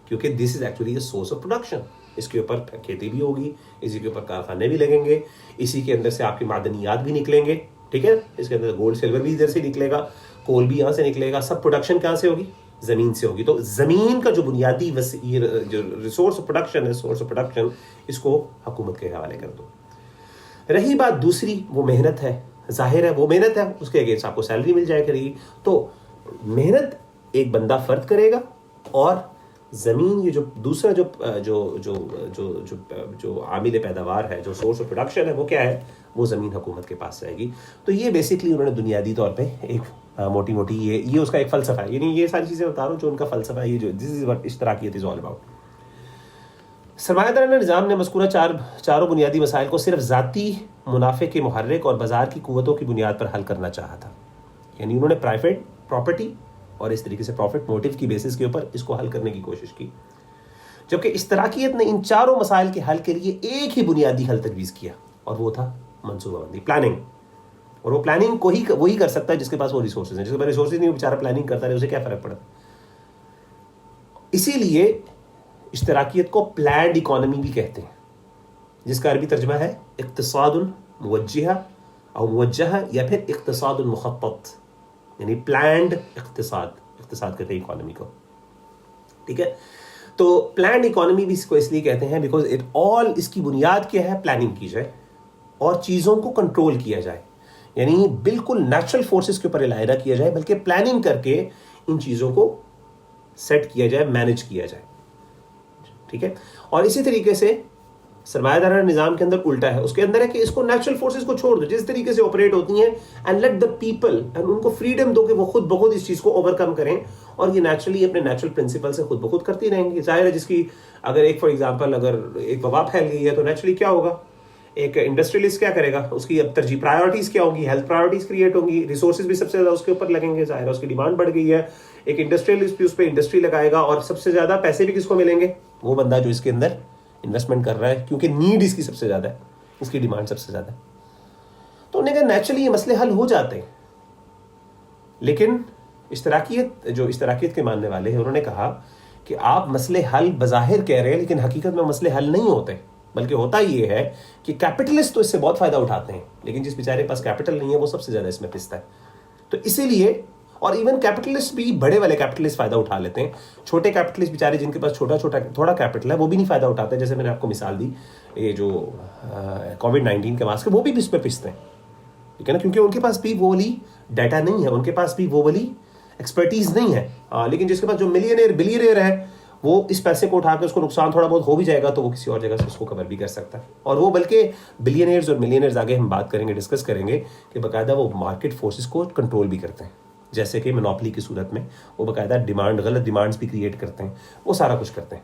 [SPEAKER 1] کیونکہ this is actually a source of production. اس کے اوپر کھیتی بھی ہوگی، اسی کے اوپر کارخانے بھی لگیں گے، اسی کے اندر سے آپ کے معدنیات بھی نکلیں گے. ٹھیک ہے، اس کے اندر گولڈ سلور بھی ادھر سے نکلے گا، کول بھی یہاں سے نکلے گا. سب پروڈکشن کہاں سے ہوگی، زمین سے ہوگی. تو زمین کا جو بنیادی جو ریسورس آف پروڈکشن ہے، سورس آف پروڈکشن، اس کو حکومت کے حوالے کر دو. رہی بات دوسری، وہ محنت ہے. ظاہر ہے وہ محنت ہے، اس کے اگینسٹ آپ کو سیلری مل جائے کرے گی. تو محنت ایک بندہ فرد کرے گا، اور زمین یہ جو دوسرا جو عامل پیداوار ہے، جو سورس آف پروڈکشن ہے، وہ کیا ہے، وہ زمین حکومت کے پاس رہے گی. تو یہ بیسکلی انہوں نے بنیادی طور پہ ایک موٹی یہ اس کا ایک فلسفہ ہے. یعنی یہ ساری چیزیں بتا رہا ہوں جو ان کا فلسفہ ہے، یہ جو دس is what اشتراکیت is all about. سرمایہ دارانہ نظام نے مذکورہ چاروں بنیادی مسائل کو صرف ذاتی منافع کے محرک اور بازار کی قوتوں کی بنیاد پر حل کرنا چاہا تھا. یعنی انہوں نے پرائیویٹ پراپرٹی اور اس طریقے سے پروفٹ موٹیو کی بیسس کے اوپر اس کو حل کرنے کی کوشش کی، جبکہ اشتراکیت نے ان چاروں مسائل کے حل کے لیے ایک ہی بنیادی حل تجویز کیا، اور وہ تھا منصوبہ بندی، پلاننگ. اور وہ پلاننگ کو وہی کر سکتا ہے جس کے پاس وہ ریسورسز ہیں. جس کے پاس ریسورسز نہیں، وہ بیچارہ پلاننگ کرتا رہے، اسے کیا فرق پڑتا. اسی لیے اشتراکیت کو پلانڈ اکانومی بھی کہتے ہیں، جس کا عربی ترجمہ ہے اقتصاد موجہہ او موجہہ، یا پھر اقتصاد مخطط، یعنی پلانڈ اقتصاد کہتے ہیں اکانومی کو. ٹھیک ہے، تو پلانڈ اکانومی بھی اس کو اس لیے کہتے ہیں بیکاز اس کی بنیاد کیا ہے، پلاننگ کی جائے اور چیزوں کو کنٹرول کیا جائے. یعنی بالکل نیچرل فورسز کے اوپر ریلائی نہ کیا جائے، بلکہ پلاننگ کر کے ان چیزوں کو سیٹ کیا جائے، مینج کیا جائے. ٹھیک ہے، اور اسی طریقے سے سرمایہ دارانہ نظام کے اندر الٹا ہے. اس کے اندر ہے کہ اس کو نیچرل فورسز کو چھوڑ دو جس طریقے سے آپریٹ ہوتی ہیں، and let the people, and ان کو فریڈم دو کہ وہ خود بخود اس چیز کو اوور کم کریں، اور یہ نیچرلی اپنے نیچرل پرنسپل سے خود بخود کرتی رہیں گی. ظاہر ہے جس کی اگر ایک فار ایگزامپل اگر ایک وبا پھیل گئی ہے تو نیچرلی کیا ہوگا، ایک انڈسٹریلسٹ کیا کرے گا، اس کی اب ترجیح پرائیورٹیز کیا ہوں گی، ہیلتھ پرائیورٹیز کریٹ ہوں گی، ریسورسز بھی سب سے زیادہ اس کے اوپر لگیں گے. ظاہر ہے اس کی ڈیمانڈ بڑھ گئی ہے، ایک انڈسٹریلسٹ بھی اس پہ انڈسٹری لگائے گا، اور سب سے زیادہ پیسے بھی کس کو ملیں گے، وہ بندہ جو اس کے اندر انویسٹمنٹ کر رہا ہے، کیونکہ نیڈ اس کی سب سے زیادہ ہے، اس کی ڈیمانڈ سب سے زیادہ ہے. تو انہوں نے کہا نیچرلی یہ مسئلے حل ہو جاتے ہیں. لیکن اشتراکیت کے ماننے والے ہیں، انہوں نے کہا کہ آپ مسئلے حل بظاہر کہہ رہے ہیں، لیکن حقیقت میں مسئلے حل نہیں ہوتے، بلکہ ہوتا یہ ہے کہ کیپٹلسٹ تو اس سے بہت فائدہ اٹھاتے ہیں، لیکن جس بیچارے کے پاس کیپٹل نہیں ہے وہ سب سے زیادہ اس میں پستا ہے. تو اسی لیے اور ایون کیپٹلسٹ بھی, بڑے والے کیپٹلسٹ فائدہ اٹھا لیتے ہیں. چھوٹے کیپٹلسٹ بیچارے جن کے پاس تھوڑا کیپٹل ہے وہ بھی نہیں فائدہ اٹھاتے. جیسے میں نے آپ کو مثال دی یہ جو کووڈ-19 کے ماسک, وہ بھی اس پہ پستے ہیں, ٹھیک ہے نا, کیونکہ ان کے پاس بھی وہ والی ڈیٹا نہیں ہے, ان کے پاس بھی وہ والی ایکسپرٹیز نہیں ہے. لیکن جس کے پاس جو ملینئر بلینئر ہے وہ اس پیسے کو اٹھا کے اس کو نقصان تھوڑا بہت ہو بھی جائے گا تو وہ کسی اور جگہ سے اس کو کور بھی کر سکتا ہے. اور وہ بلکہ بلینئرز اور ملینئرز آگے ہم بات کریں گے, ڈسکس کریں گے کہ باقاعدہ وہ مارکیٹ فورسز کو کنٹرول بھی کرتے ہیں. جیسے کہ منوپلی کی صورت میں وہ باقاعدہ غلط ڈیمانڈز بھی کریٹ کرتے ہیں, وہ سارا کچھ کرتے ہیں,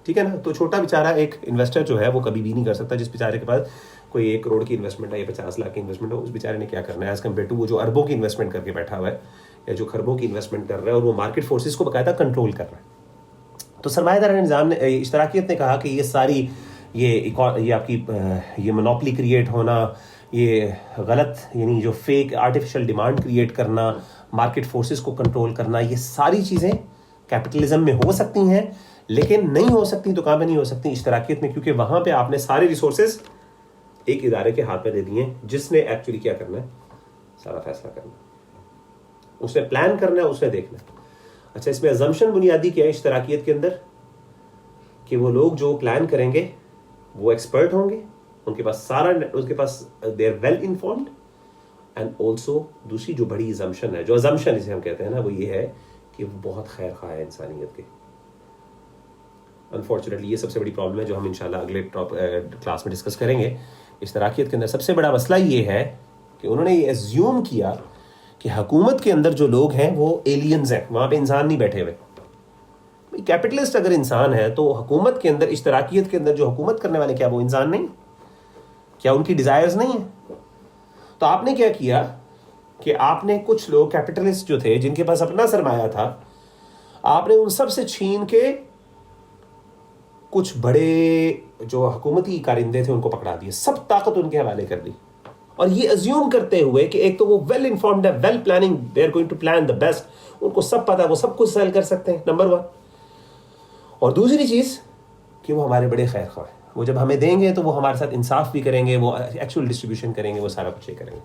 [SPEAKER 1] ٹھیک ہے نا. تو چھوٹا بیچارہ ایک انویسٹر جو ہے وہ کبھی بھی نہیں کر سکتا. جس بیچارے کے پاس کوئی 1 کروڑ کی انویسٹمنٹ ہے یا 50 لاکھ کی انویسٹمنٹ ہے, اس بیچارے نے کیا کرنا ہے ایز کمپیئر ٹو وہ جو اربوں کی انویسٹمنٹ کر کے بیٹھا ہوا ہے یا جو خربوں کی انویسٹمنٹ کر رہا ہے اور وہ مارکیٹ فورسز کو باقاعدہ کنٹرول کر رہا ہے. تو سرمایہ دارانہ نظام نے, اشتراکیت نے کہا کہ یہ ساری یہ آپ کی یہ منوپلی کریٹ ہونا, یہ غلط یعنی جو فیک آرٹیفیشل ڈیمانڈ کریٹ کرنا, مارکیٹ فورسز کو کنٹرول کرنا, یہ ساری چیزیں کیپٹلزم میں ہو سکتی ہیں لیکن نہیں ہو سکتی. تو کہاں پہ نہیں ہو سکتی؟ اشتراکیت میں, کیونکہ وہاں پہ آپ نے سارے ریسورسز ایک ادارے کے ہاتھ میں دے دیے جس نے ایکچولی کیا کرنا ہے, سارا فیصلہ کرنا ہے, اس نے پلان کرنا ہے, اس نے دیکھنا ہے. اچھا, اس میں ازمپشن بنیادی کیا ہے اشتراکیت کے اندر کہ وہ لوگ جو پلان کریں گے وہ ایکسپرٹ ہوں گے, ان کے پاس they are well informed. And also دوسری جو بڑی ازمپشن ہے, جو ازمپشن اسے ہم کہتے ہیں نا, وہ یہ ہے کہ وہ بہت خیر خواہ ہے انسانیت کے. انفارچونیٹلی یہ سب سے بڑی پرابلم ہے جو ہم انشاءاللہ اگلے کلاس میں ڈسکس کریں گے. اشتراکیت کے اندر سب سے بڑا مسئلہ یہ ہے کہ انہوں نے یہ ایزیوم کیا کہ حکومت کے اندر جو لوگ ہیں وہ ایلینز ہیں, وہاں پہ انسان نہیں بیٹھے ہوئے. کیپٹلسٹ اگر انسان ہے تو حکومت کے اندر, اشتراکیت کے اندر جو حکومت کرنے والے, کیا وہ انسان نہیں؟ کیا ان کی ڈیزائرز نہیں ہیں؟ تو آپ نے کیا کیا کہ آپ نے کچھ لوگ کیپٹلسٹ جو تھے جن کے پاس اپنا سرمایہ تھا, آپ نے ان سب سے چھین کے کچھ بڑے جو حکومتی کارندے تھے ان کو پکڑا دیے, سب طاقت ان کے حوالے کر دی. اور یہ ازیوم کرتے ہوئے کہ ایک تو وہ ویل انفارمڈ ہے, well planning, they are going to plan the best, ان کو سب پتا ہے, وہ سب کچھ سیل کر سکتے ہیں, نمبر 1. اور دوسری چیز کہ وہ ہمارے بڑے خیر خواہ ہیں, وہ جب ہمیں دیں گے تو وہ ہمارے ساتھ انصاف بھی کریں گے, وہ ایکچوئل ڈسٹریبیوشن کریں گے, وہ سارا کچھ یہ کریں گے,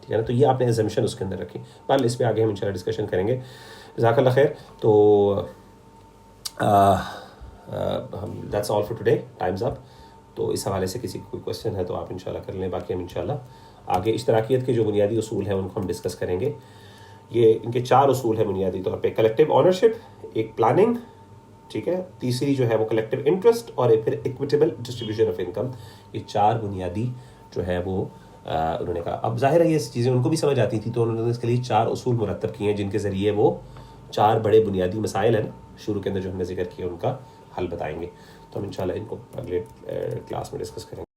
[SPEAKER 1] ٹھیک ہے نا. تو یہ آپ نے ایزمپشن اس کے اندر رکھی. بہرحال اس پہ آگے ہم انشاءاللہ ڈسکشن کریں گے. جزاک اللہ خیر. تو that's all for today, time's up. تو اس حوالے سے کسی کو کوئی کوشچن ہے تو آپ انشاءاللہ کر لیں, باقی ہم انشاءاللہ آگے اشتراکیت کے جو بنیادی اصول ہیں ان کو ہم ڈسکس کریں گے. یہ ان کے 4 اصول ہیں بنیادی طور پہ: کلیکٹیو آنرشپ, ایک پلاننگ, ٹھیک ہے, تیسری جو ہے وہ کلیکٹیو انٹرسٹ, اور ایک پھر ایکویٹیبل ڈسٹریبیوشن آف انکم. یہ 4 بنیادی جو ہے وہ انہوں نے کہا. اب ظاہر ہے یہ چیزیں ان کو بھی سمجھ آتی تھی, تو انہوں نے اس کے لیے 4 اصول مرتب کیے ہیں جن کے ذریعے وہ 4 بڑے بنیادی مسائل ہیں شروع کے اندر جو ہم نے ذکر کیا ان کا حل بتائیں گے. تو ہم انشاءاللہ ان کو اگلے کلاس میں ڈسکس کریں گے.